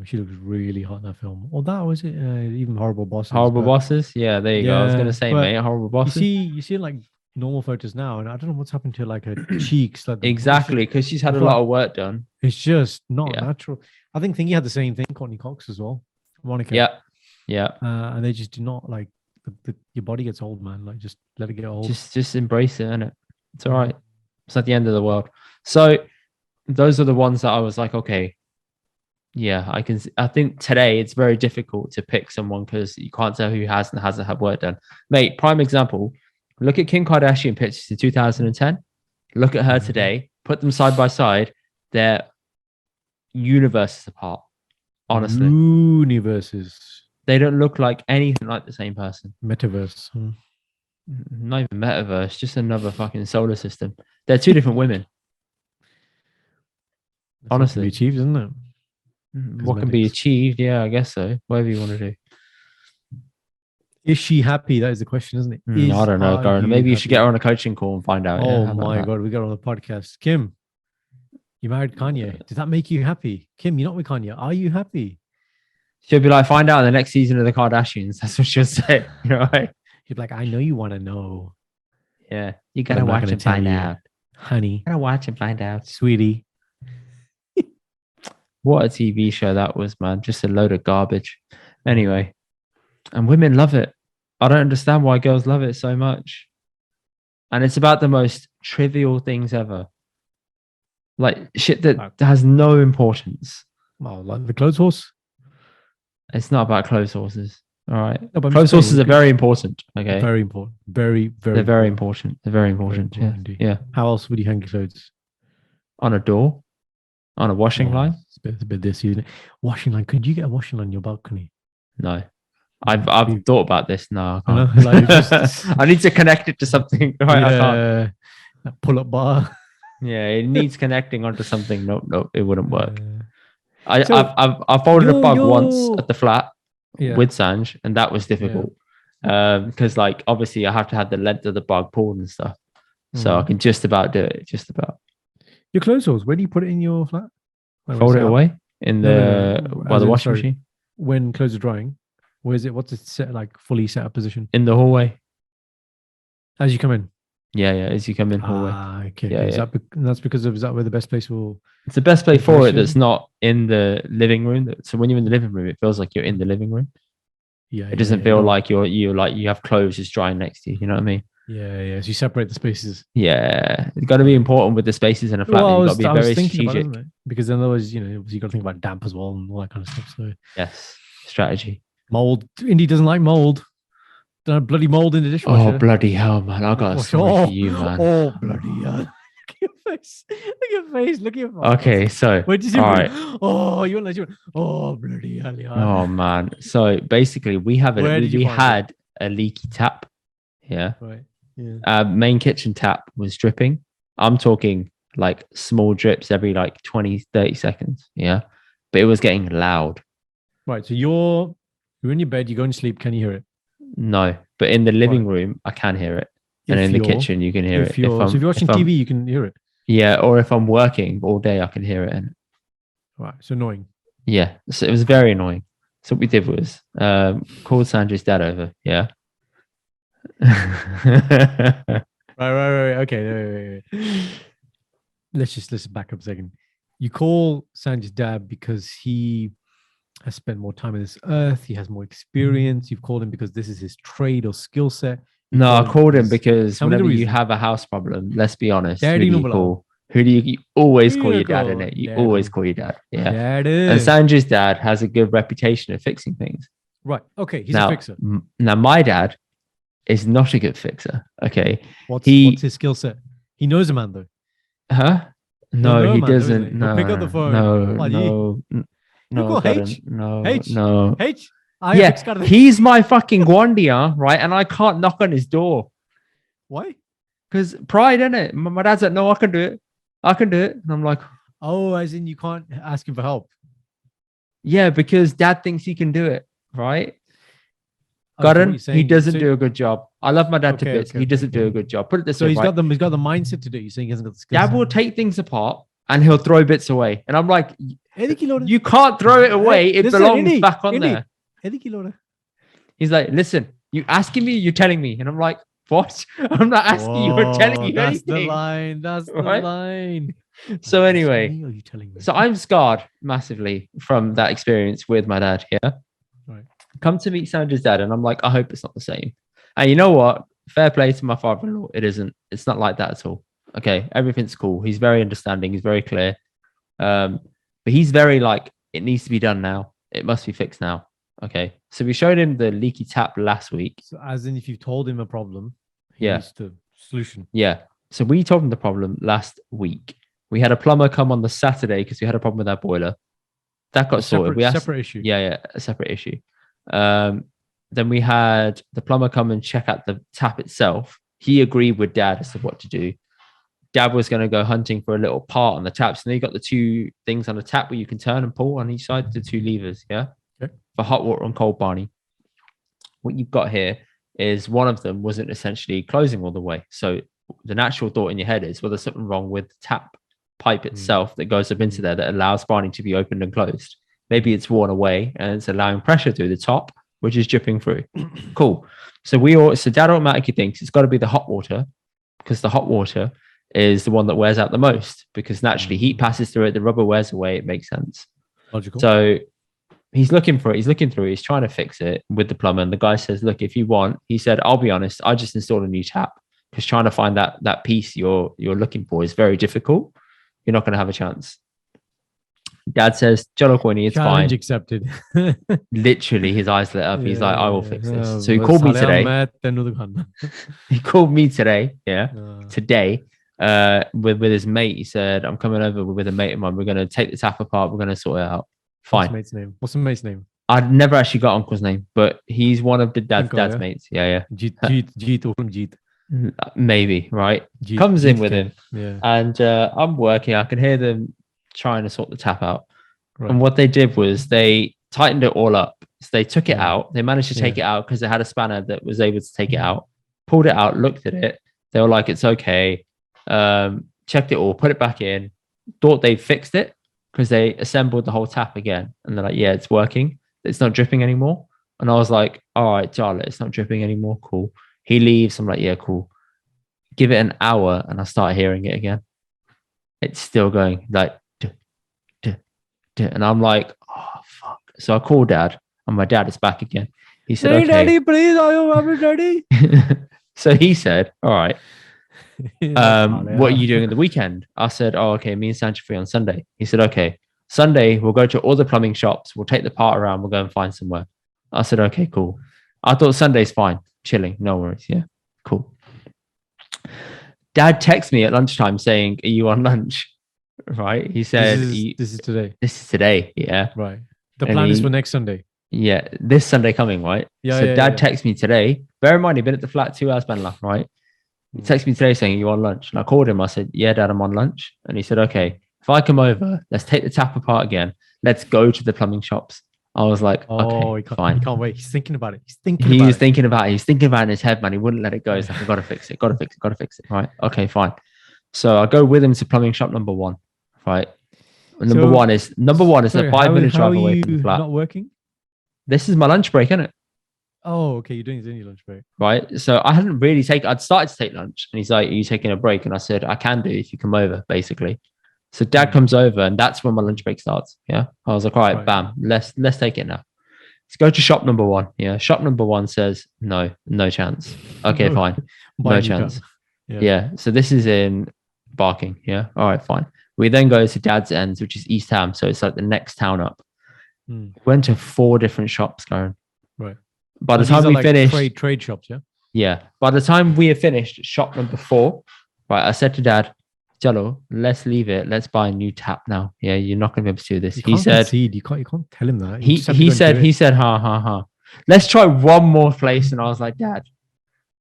She looks really hot in that film. Or that was it. Even Horrible Bosses. Horrible Bosses. Yeah, there you go. I was gonna say, mate, Horrible Bosses. You see like normal photos now, and I don't know what's happened to like her cheeks. Like exactly, because she's had a lot of work done. It's just not natural. I think Thingy had the same thing. Courtney Cox as well. Monica. Yeah. And they just do not like your body gets old, man. Like just let it get old. Just embrace it, innit? It's all right. It's not the end of the world. So those are the ones that I was like, okay, yeah, I think today it's very difficult to pick someone because you can't tell who has and hasn't had work done. Mate, prime example, look at Kim Kardashian pictures in 2010. Look at her today. Put them side by side. They're universes apart. Honestly. Universes. They don't look like anything like the same person. Metaverse. Not even metaverse, just another fucking solar system. They're two different women. That's what can be Honestly, achieved, isn't it? what can be Cosmetics. achieved? Yeah, I guess so. Whatever you want to do. Is she happy? That is the question, isn't it? I don't know, Are Karan. you Maybe you should get happy? her on a coaching call and find out. Yeah, Oh how about my that? god, we got her on the podcast. Kim, you married Kanye. Did that make you happy? Kim, you're not with Kanye. Are you happy? She'll be like, find out in the next season of the Kardashians. That's what she'll say. You know, right? You're like, I know you want to know, Yeah, you but gotta I'm not watch going and to tell find you, out. honey, Gotta watch and find out. sweetie. What a TV show that was, man. Just a load of garbage. Anyway, and women love it. I don't understand why girls love it so much. And it's about the most trivial things ever. Like shit that has no importance. Well, like the clothes horse. It's not about clothes horses. All right. No, but I'm Clothes just saying, horses are very important. Okay. very important. Very, very. They're very important. They're very important. Very Yeah. indeed. Yeah. How else would you hang your clothes? On a door, on a washing line. It's a bit this, isn't it? Washing line. Could you get a washing line on your balcony? No. I've thought about this. No, I I know, can't. like, just- I need to connect it to something. Right, I can't. Yeah, pull up bar. Yeah, it needs connecting onto something. Nope, it wouldn't work. So, I've folded a bug once you're- at the flat Yeah. with Sanj, and that was difficult. Because like obviously I have to have the length of the bug pulled and stuff. So I can just about do it. Just about. Your clothes horse, where do you put it in your flat? Like, Fold where's it out? away in the No. by As the in, washing sorry, machine. When clothes are drying, where is it? What's it set, like fully set up position? In the hallway. As you come in. Yeah, as you come in hallway. Okay. Yeah, Is that's because of, is that where the best place will? It's the best place for it Impression. that's not in the living room. So when you're in the living room, it feels like you're in the living room. Yeah. It doesn't feel like you're like you have clothes just drying next to you. You know what I mean? Yeah. So you separate the spaces. Yeah. It's got to be important with the spaces in a flat. Well, You've got to be very strategic. isn't it? Because then otherwise, obviously you got to think about damp as well and all that kind of stuff. So Yes. Strategy. mold. Indy doesn't like mold. Don't have bloody mold in the dishwasher. Oh, bloody hell, man. I got a story for you, man. Oh, bloody hell. Look at your face. Look at your face. Look at your face. Okay, so Wait, all right. Oh, you want to oh, bloody hell. Yeah. Oh man. So basically we had a leaky tap. Yeah. Right. Yeah. Main kitchen tap was dripping. I'm talking like small drips every like 20, 30 seconds. Yeah. But it was getting loud. Right. So you're in your bed, you're going to sleep. Can you hear it? No. But in the living room, I can hear it. And in the kitchen, you can hear it. So if you're watching TV, you can hear it. Yeah. Or if I'm working all day, I can hear it. Right. So annoying. Yeah. So it was very annoying. So what we did was called Sandra's dad over. Yeah. Right. Okay. Wait. Let's back up a second. You call Sanjay's dad because he has spent more time on this earth. He has more experience. You've called him because this is his trade or skill set. No, I called him because Tell me the whenever you reason. have a house problem, let's be honest, Daddy who do you number call? Who do you always Who call you your dad call? in it? You Daddy. always call your dad. Yeah. Daddy. And Sanjay's dad has a good reputation of fixing things. Right. Okay. He's now, a fixer. Now, my dad is not a good fixer. Okay. What's his skill set? He knows a man though. Huh? No, he doesn't. No. Pick up the phone. No, H? no, H? no. H. Yeah, he's my fucking Gwandia, right? And I can't knock on his door. Why? Because pride, innit? My dad's like, no, I can do it. And I'm like, oh, as in you can't ask him for help. Yeah, because dad thinks he can do it, right? Oh, Karan, so he doesn't do a good job. I love my dad to bits. He doesn't do a good job. Put it this so way. he's right? got the mindset to do it. You're saying he hasn't got the skills. Dad will take things apart and he'll throw bits away. And I'm like, you you can't throw it away. It belongs back on there. He's like, listen, you asking me, you're telling me. And I'm like, what? I'm not asking you or telling you that's anything. That's the line. So anyway, Me or you telling me? so I'm scarred massively from that experience with my dad here. Right. Come to meet Sandra's dad, and I'm like, I hope it's not the same. And you know what? Fair play to my father-in-law. It isn't. It's not like that at all. Okay, everything's cool. He's very understanding. He's very clear. But he's very like, it needs to be done now. It must be fixed now. Okay. So we showed him the leaky tap last week. So as in, if you told him a problem, he Yeah. needs the solution. Yeah. So we told him the problem last week. We had a plumber come on the Saturday because we had a problem with our boiler. That got sorted. We asked, separate issue. Yeah, a separate issue. Then we had the plumber come and check out the tap itself. He agreed with dad as to what to do. Dad was going to go hunting for a little part on the taps. And then you got the two things on the tap where you can turn and pull on each side, the two levers, yeah? Okay. For hot water and cold Barney. What you've got here is one of them wasn't essentially closing all the way. So the natural thought in your head is, well, there's something wrong with the tap pipe itself that goes up into there that allows Barney to be opened and closed. Maybe it's worn away and it's allowing pressure through the top, which is dripping through. Cool. So Dad automatically thinks it's got to be the hot water, because the hot water is the one that wears out the most, because naturally heat passes through it, the rubber wears away. It makes sense. Logical. So he's looking for it. He's looking through it. He's trying to fix it with the plumber. And the guy says, look, if you want, he said, I'll be honest, I just installed a new tap, because trying to find that piece you're looking for is very difficult. You're not going to have a chance. Dad says, Chalo Koini, it's Challenge fine. accepted. Literally, his eyes lit up. He's like, I will fix this. So he बस called me साले today. मैं तेनू दिखाना. He called me today. Yeah. Today. With his mate. He said, I'm coming over with a mate of mine. We're going to take the tap apart. We're going to sort it out. Fine. What's the mate's name? What's the mate's name? I'd never actually got Uncle's name, but he's one of the dad's yeah? mates. Yeah. Jeet or from Jeet. Maybe, right? Jeet, Comes in Jeet with King. him. Yeah. And I'm working. I can hear them trying to sort the tap out. Right. And what they did was they tightened it all up. So they took it Yeah. out. They managed to take it out because they had a spanner that was able to take it out. Pulled it out, looked at it. They were like, it's okay. Checked it all, put it back in. Thought they fixed it because they assembled the whole tap again. And they're like, yeah, it's working. It's not dripping anymore. And I was like, all right, Charlotte, it's not dripping anymore. Cool. He leaves. I'm like, yeah, cool. Give it an hour and I start hearing it again. It's still going like, and I'm like, oh, fuck. So I call Dad and my dad is back again. He said, Hey, okay. Daddy, please. I'm Daddy. So he said, all right. What are you doing at the weekend? I said, oh, okay, me and Sancho free on Sunday. He said, okay, Sunday, we'll go to all the plumbing shops. We'll take the part around. We'll go and find somewhere. I said, okay, cool. I thought Sunday's fine. Chilling. No worries. Yeah, cool. Dad texted me at lunchtime saying, are you on lunch? Right. He said, this is today. This is today. Yeah. Right. The plan is for next Sunday. Yeah. This Sunday coming, right? Yeah. So Dad texted me today. Bear in mind, he'd been at the flat 2 hours, Ben left, right? He texted me today saying, are you on lunch? And I called him. I said, yeah, Dad, I'm on lunch. And he said, okay, if I come over, let's take the tap apart again. Let's go to the plumbing shops. I was like, okay, fine. He can't wait. He's thinking about it. He's thinking about it. He's thinking about it in his head, man. He wouldn't let it go. He's like, I've got to fix it. Got to fix it. Right. Okay, fine. So I go with him to plumbing shop number 1. Right. And number one is a 5-minute drive away from the flat. Not working? This is my lunch break, isn't it? Oh, okay. You're doing your lunch break. Right. So I hadn't really I'd started to take lunch. And he's like, are you taking a break? And I said, I can do if you come over, basically. So Dad comes over and that's when my lunch break starts. Yeah. I was like, all right, bam, let's take it now. Let's go to shop number 1. Yeah. Shop number 1 says, no chance. Okay, fine. No chance. Yeah. So this is in Barking. Yeah. All right, fine. We then go to Dad's ends, which is East Ham. So it's like the next town up. Went to 4 different shops, Karen. Right. By the time we finished, trade shops, yeah. Yeah. By the time we had finished shop number 4, right, I said to Dad, Jalo, let's leave it. Let's buy a new tap now. Yeah, you're not going to be able to do this. He said, you can't tell him that. He said, ha. Let's try one more place. And I was like, Dad,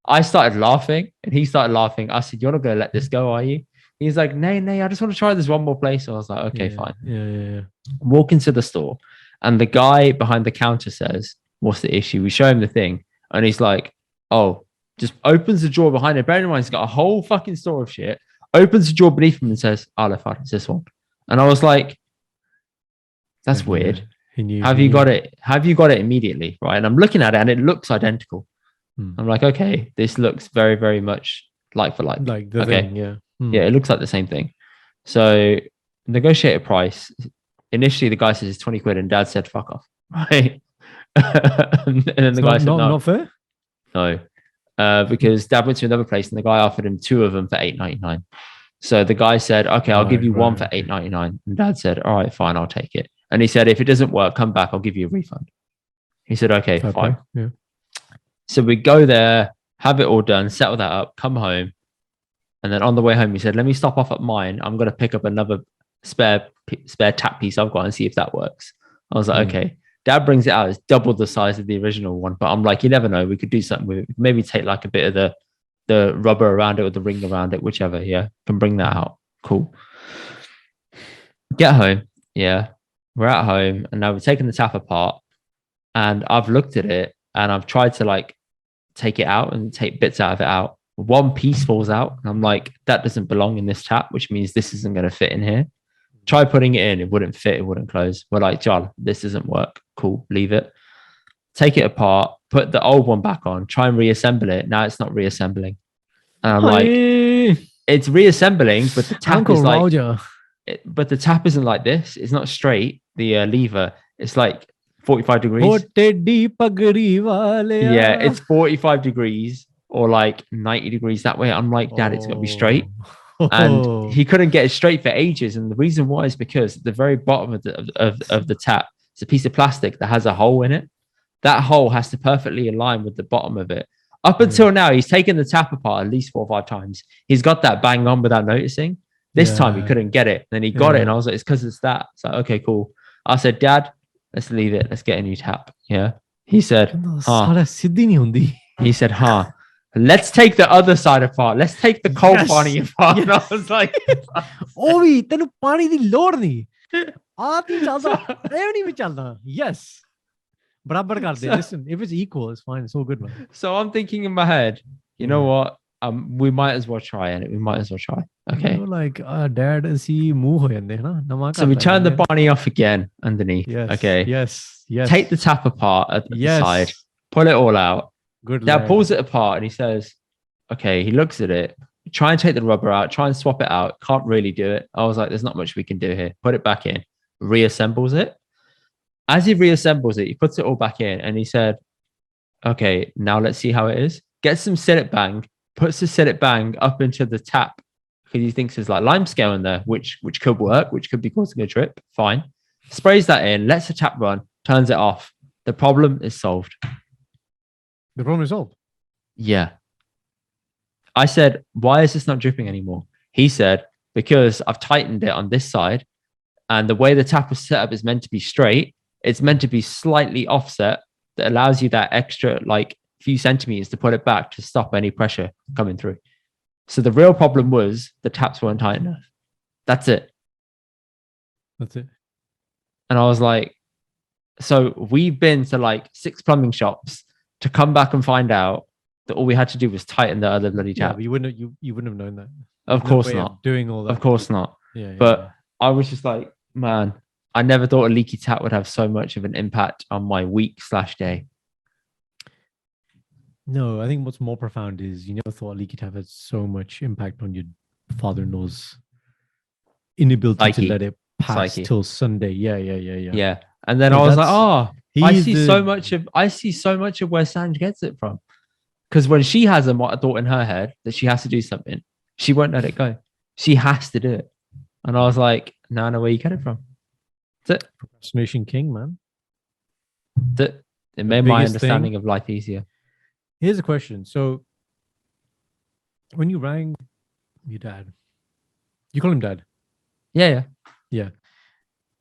I started laughing and he started laughing. I said, you're not going to let this go, are you? He's like, nay, I just want to try this one more place. So I was like, okay, fine. Yeah. Walk into the store and the guy behind the counter says, what's the issue? We show him the thing and he's like, oh, just opens the drawer behind it. Bear in mind, he's got a whole fucking store of shit. Opens the drawer beneath him and says, it's this one. And I was like, that's weird. Have you got it? Have you got it immediately? Right. And I'm looking at it and it looks identical. I'm like, okay, this looks very, very much like for like. Like the thing, yeah. Yeah, it looks like the same thing. So negotiate a price. Initially, the guy says it's 20 quid and Dad said, fuck off. Right. And then the guy said, no. Not fair? No. Because Dad went to another place and the guy offered him 2 of them for $8.99. So the guy said, okay, I'll give you one for $8.99. And Dad said, all right, fine, I'll take it. And he said, if it doesn't work, come back, I'll give you a refund. He said, okay, fine. Yeah. So we go there, have it all done, settle that up, come home. And then on the way home, he said, let me stop off at mine. I'm going to pick up another spare tap piece I've got and see if that works. I was like, okay. Dad brings it out. It's double the size of the original one. But I'm like, you never know. We could do something with it. Maybe take like a bit of the the rubber around it or the ring around it, whichever. Yeah, can bring that out. Cool. Get home. Yeah, we're at home, and now we're taking the tap apart, and I've looked at it, and I've tried to like take it out and take bits out of it out. One piece falls out, and I'm like, that doesn't belong in this tap, which means this isn't going to fit in here. Try putting it in, it wouldn't fit, it wouldn't close. We're like, John, this doesn't work. Cool, leave it. Take it apart, put the old one back on, try and reassemble it. Now it's not reassembling. And I'm like, it's reassembling, but the tap Uncle is like, Roger. but the tap isn't like this. It's not straight. The lever, it's like 45 degrees. Yeah, it's 45 degrees or like 90 degrees that way. I'm like, Dad, it's got to be straight. And he couldn't get it straight for ages. And the reason why is because at the very bottom of the tap, it's a piece of plastic that has a hole in it. That hole has to perfectly align with the bottom of it. Up until now, he's taken the tap apart at least 4 or 5 times. He's got that bang on without noticing. This time he couldn't get it. Then he got it, and I was like, it's because it's that. It's like, okay, cool. I said, Dad, let's leave it. Let's get a new tap. Yeah. He said, He said, let's take the other side apart. Let's take the cold pani apart. And I was like, Ovi, tenu pani di lord nahi. Aati chalda, nahi bhi chalda. Yes. Barabar kar de. Listen, if it's equal, it's fine. It's all good, man. So I'm thinking in my head, you know what? We might as well try it. We might as well try. Okay. You know, like, Dad, see move ho jande na. So we turn the pani off again underneath. Yes. Okay. Yes. Yes. Take the tap apart at the side. Pull it all out. Good. Dad pulls it apart and he says, okay, he looks at it. Try and take the rubber out. Try and swap it out. Can't really do it. I was like, there's not much we can do here. Put it back in. Reassembles it. As he reassembles it, he puts it all back in and he said, okay, now let's see how it is. Gets some Sit Bang, puts the Sit Bang up into the tap because he thinks there's like limescale in there, which could work, which could be causing a drip. Fine. Sprays that in, lets the tap run, turns it off. The problem is solved. The problem is solved? Yeah. I said, why is this not dripping anymore? He said, because I've tightened it on this side and the way the tap was set up is meant to be straight. It's meant to be slightly offset that allows you that extra like few centimeters to put it back to stop any pressure coming through. So the real problem was the taps weren't tight enough. That's it. That's it. And I was like, so we've been to like 6 plumbing shops to come back and find out that all we had to do was tighten the other bloody tap. Yeah, but you wouldn't have known that. Of course not. Doing all that. Of course not. Yeah. But I was just like, man, I never thought a leaky tap would have so much of an impact on my week/day. No, I think what's more profound is you never thought a leaky tap had so much impact on your father-in-law's inability to let it pass till Sunday. Yeah. And then I was like, I see so much of where Sanj gets it from. Because when she has a thought in her head that she has to do something, she won't let it go. She has to do it. And I was like, no, I know where you get it from. That's it. Procrastination king, man. It made my understanding of life easier. Here's a question. So when you rang your dad, you call him dad? Yeah.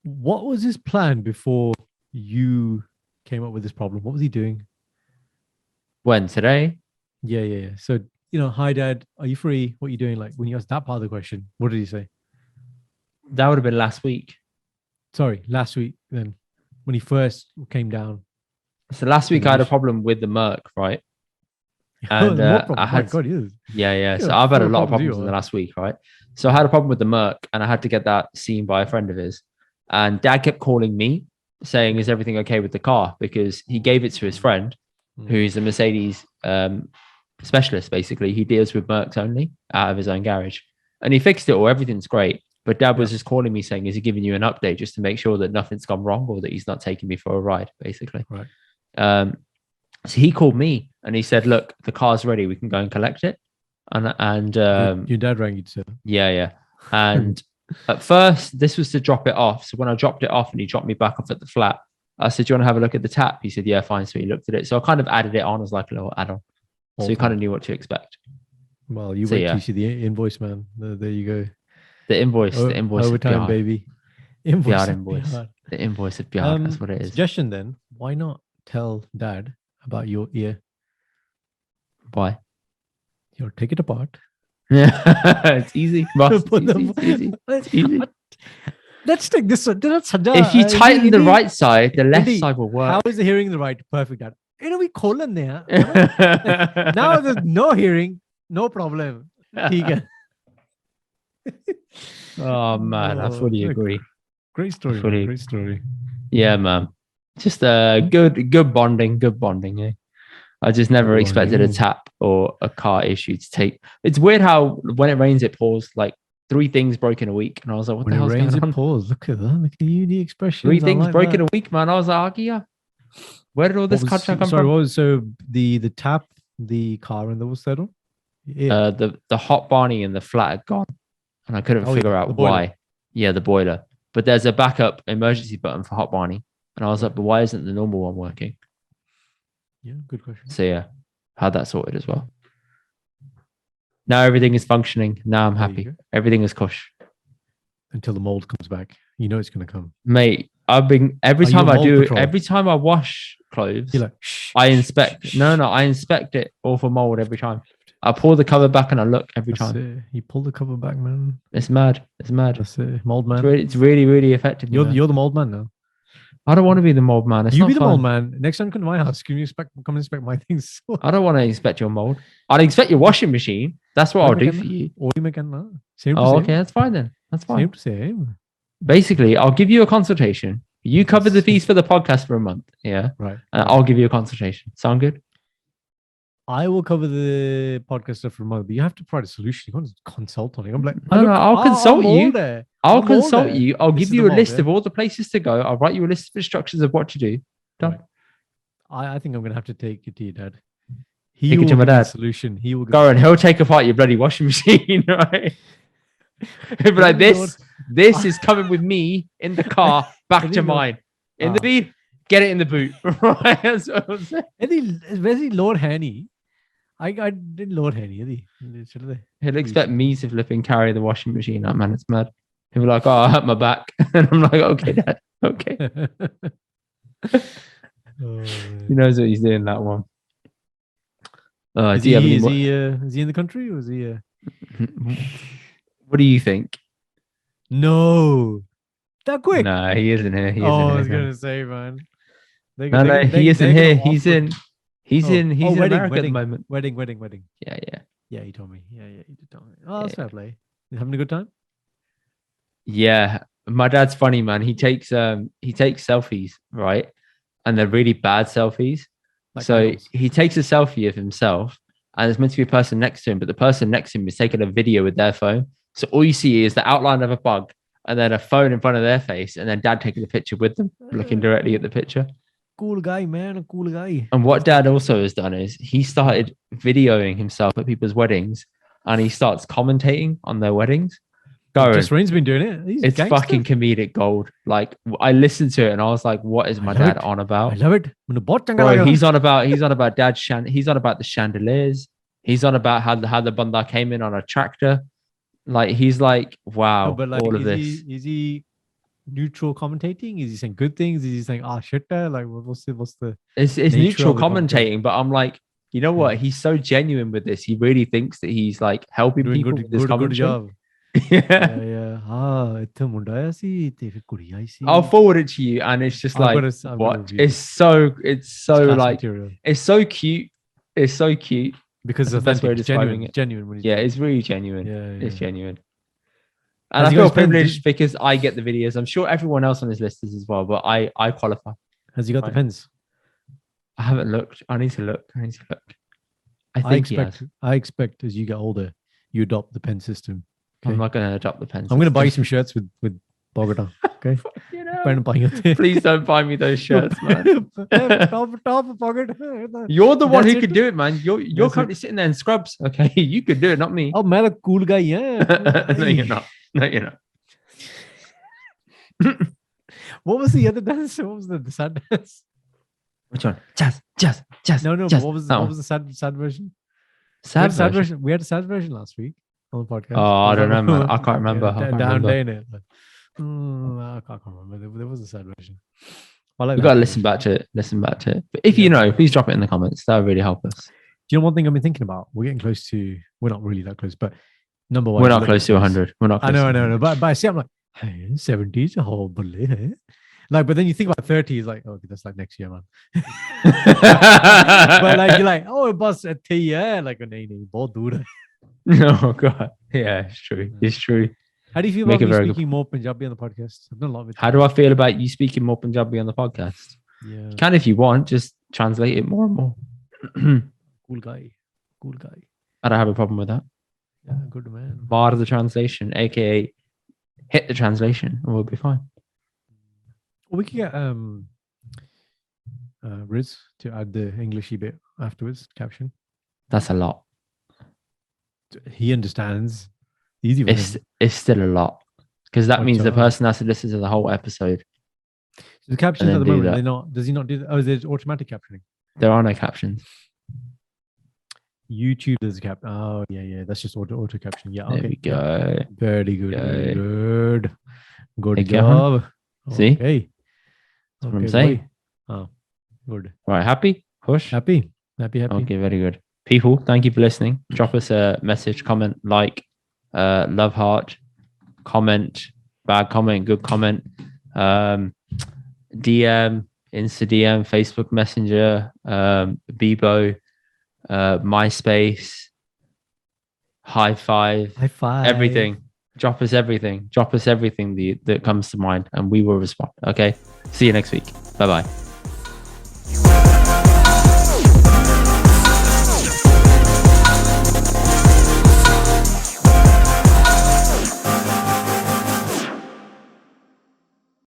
What was his plan before you came up with this problem? What was he doing? When? Today? Yeah. So, hi, Dad. Are you free? What are you doing? Like, when you asked that part of the question, what did he say? That would have been last week. Sorry, last week then, when he first came down. So last week I had a problem with the Merc, right? And I had, So I've had a lot of problems in the last week, right? So I had a problem with the Merc and I had to get that seen by a friend of his. And Dad kept calling me saying, is everything okay with the car? Because he gave it to his friend, who is a Mercedes specialist, basically. He deals with Mercs only out of his own garage. And he fixed it all. Everything's great. But Dad was just calling me saying, is he giving you an update just to make sure that nothing's gone wrong or that he's not taking me for a ride, basically. Right. So he called me and he said, look, the car's ready. We can go and collect it. And your dad rang you too. Yeah. And at first, this was to drop it off. So when I dropped it off and he dropped me back off at the flat, I said, do you want to have a look at the tap? He said, yeah, fine. So he looked at it. So I kind of added it on as like a little add-on. So he kind of knew what to expect. Well, you wait till you see the invoice, man. There you go. The invoice overtime, baby. Invoice. The invoice of Bjard. That's what it is. Suggestion then, why not tell Dad about your ear? Why? Take it apart. It's easy, boss. Put It's them- easy. It's easy. It's easy. Let's take this one. If you tighten the right side, the left Indy, side will work. how is the hearing the right? Perfect. Dad. We खोलन दे यार. Now there's no hearing, no problem. ठीक है. Oh man, I fully agree. Great story. Fully. Great story. Yeah, man. Just good bonding, eh? I just never Good expected bonding. a tap or a car issue to take. It's weird how when it rains, it pours. Like 3 things broke in a week, and I was like, "What When the it hell's rains, going on?" it pours. Look at that. Look at you, the expression. 3 things broke in a week, man. I was like, "Agia, where did all this culture come Sorry, from?" what was so the tap, the car, and there was that one? Yeah. The hot Barney and the flat had gone, and I couldn't Oh, figure yeah, out the boiler. why. Yeah, the boiler. But there's a backup emergency button for hot Barney, and I was like, "But why isn't the normal one working?" Yeah, good question. So yeah, had that sorted as well. Now everything is functioning. Now I'm There you happy. go. Everything is cush. Until the mold comes back, it's gonna come. Mate, I've been every Are you time a I mold do patrol? every time I wash clothes, You're like, shh. I inspect. No, I inspect it all for mold every time. I pull the cover back and I look every That's time. it. You pull the cover back, man. It's mad. It's mad. That's it. Mold man. It's really affected me. You're the mold man now. I don't want to be the mold man. It's You not be the fun. mold man. Next time you come to my house, can you come inspect my things? I don't want to inspect your mold. I'd inspect your washing machine. That's what I'll do for you. Or you make an same to Oh, same. okay, that's fine then. That's fine. Same to same. Basically, I'll give you a consultation. You cover the fees for the podcast for a month. Yeah. Right. And I'll give you a consultation. Sound good? I will cover the podcast stuff for a month, but you have to provide a solution. You can't just consult on it. I'm like, No, I'll consult you. I'll I'm consult older. you. I'll This give is you the a mold, list yeah? of all the places to go. I'll write you a list of instructions of what to do. Done. Right. I think I'm gonna have to take it to your dad. Take He it will to my give me the dad. solution. He will give Go and he'll take apart your bloody washing machine, right? He'll be like, this is coming with me in the car back to mine. In the beat, get it in the boot. Right? That's what I'm saying. Where's he Lord Hanny? I didn't Lord Hanny. He'll expect me to flip and carry the washing machine up, man. It's mad. He'll be like, oh, I hurt my back. And I'm like, okay, dad. Okay. He knows what he's doing, that one. Is he in the country or is he? What do you think? No, that quick. No, he isn't here. I was gonna say, man. No, he isn't here. He's in wedding, America at the moment. Wedding. Yeah. Yeah, you told me. Yeah, you did tell me. Oh, that's fair play. You having a good time? Yeah, my dad's funny, man. He takes selfies, right? And they're really bad selfies. Like so idols. he takes a selfie of himself, and there's meant to be a person next to him, but the person next to him is taking a video with their phone. So all you see is the outline of a bug, and then a phone in front of their face, and then dad taking the picture with them, looking directly at the picture. Cool guy, man. A cool guy. And what dad also has done is he started videoing himself at people's weddings, and he starts commentating on their weddings. Just Rain's been doing it. It's fucking comedic gold. Like I listened to it and I was like, "What is my dad on about?" I love it. Bro, he's on about he's on about he's on about the chandeliers. He's on about how the banda came in on a tractor. Like he's like, wow, but like, all of this. Is he neutral commentating? Is he saying good things? Is he saying shit there? Like what's the? It's neutral commentating, but I'm like, you know what? He's so genuine with this. He really thinks that he's like helping doing people with this commentary. Good job. Yeah. I'll forward it to you, and it's just like what? It's so like material. It's so cute. It's so cute because the best way of describing it. Genuine. Yeah, it's really genuine. Yeah. It's genuine. And I feel privileged because I get the videos. I'm sure everyone else on his list is as well, but I qualify. Has he got the pens? I haven't looked. I need to look. I expect as you get older, you adopt the pen system. Okay? I'm not going to adopt the pen system. I'm going to buy you some shirts with Bogota. Okay. Please don't buy me those shirts, man. top pocket. You're the one who could do it, man. You're currently sitting there in scrubs. Okay, you could do it, not me. Oh, man, a cool guy, yeah. No, you're not. What was the other dance? What was the sad dance? Which one? Jazz. No. Jazz. What was the sad version? Sad version. We had a sad version last week on the podcast. Oh, I don't know, man. I can't remember. Down day in it. I can't remember. There was a sad version. We've got to listen back to it. But if you know, please drop it in the comments. That would really help us. you know one thing I've been thinking about? We're getting close to. We're not really that close, but number We're wise, not close to 100. We're not I close know, to I know, I know. 100. But I see, I'm like, hey, 70s, oh, like, but then you think about 30, is like, oh, okay, that's like next year, man. But like, you're like, oh, boss, at year, like, nahi, nahi, bahut dur hai. No, God. Yeah, it's true. It's true. How do you feel Make about a me very good. speaking more Punjabi on the podcast? I've done a lot with How do I feel about you speaking more Punjabi on the podcast? Yeah, You can if you want, just translate it more and more. cool guy, cool guy. I don't have a problem with that. Yeah, good man. Bar the translation, aka hit the translation, and we'll be fine. We could get Riz to add the Englishy bit afterwards, caption. That's a lot. He understands. Easy for him. It's still a lot because that What's means the up? person has to listen to the whole episode. So the captions And at the then do moment, that. they not. Does he not do that? Oh, there's automatic captioning. There are no captions. YouTube there's a cap. Oh yeah. That's just auto caption. Yeah. There Okay. we go. Yeah. Very good. Very good. Good Okay, job. See? Okay. That's what I'm saying. Oh, good. Right, happy? Hush. Happy. Okay, very good. People, thank you for listening. Drop us a message, comment, like, love heart, comment, bad comment, good comment, DM, Insta DM, Facebook Messenger, Bebo, MySpace, High Five, everything. Drop us everything. Drop us everything that comes to mind, and we will respond. Okay. See you next week. Bye bye.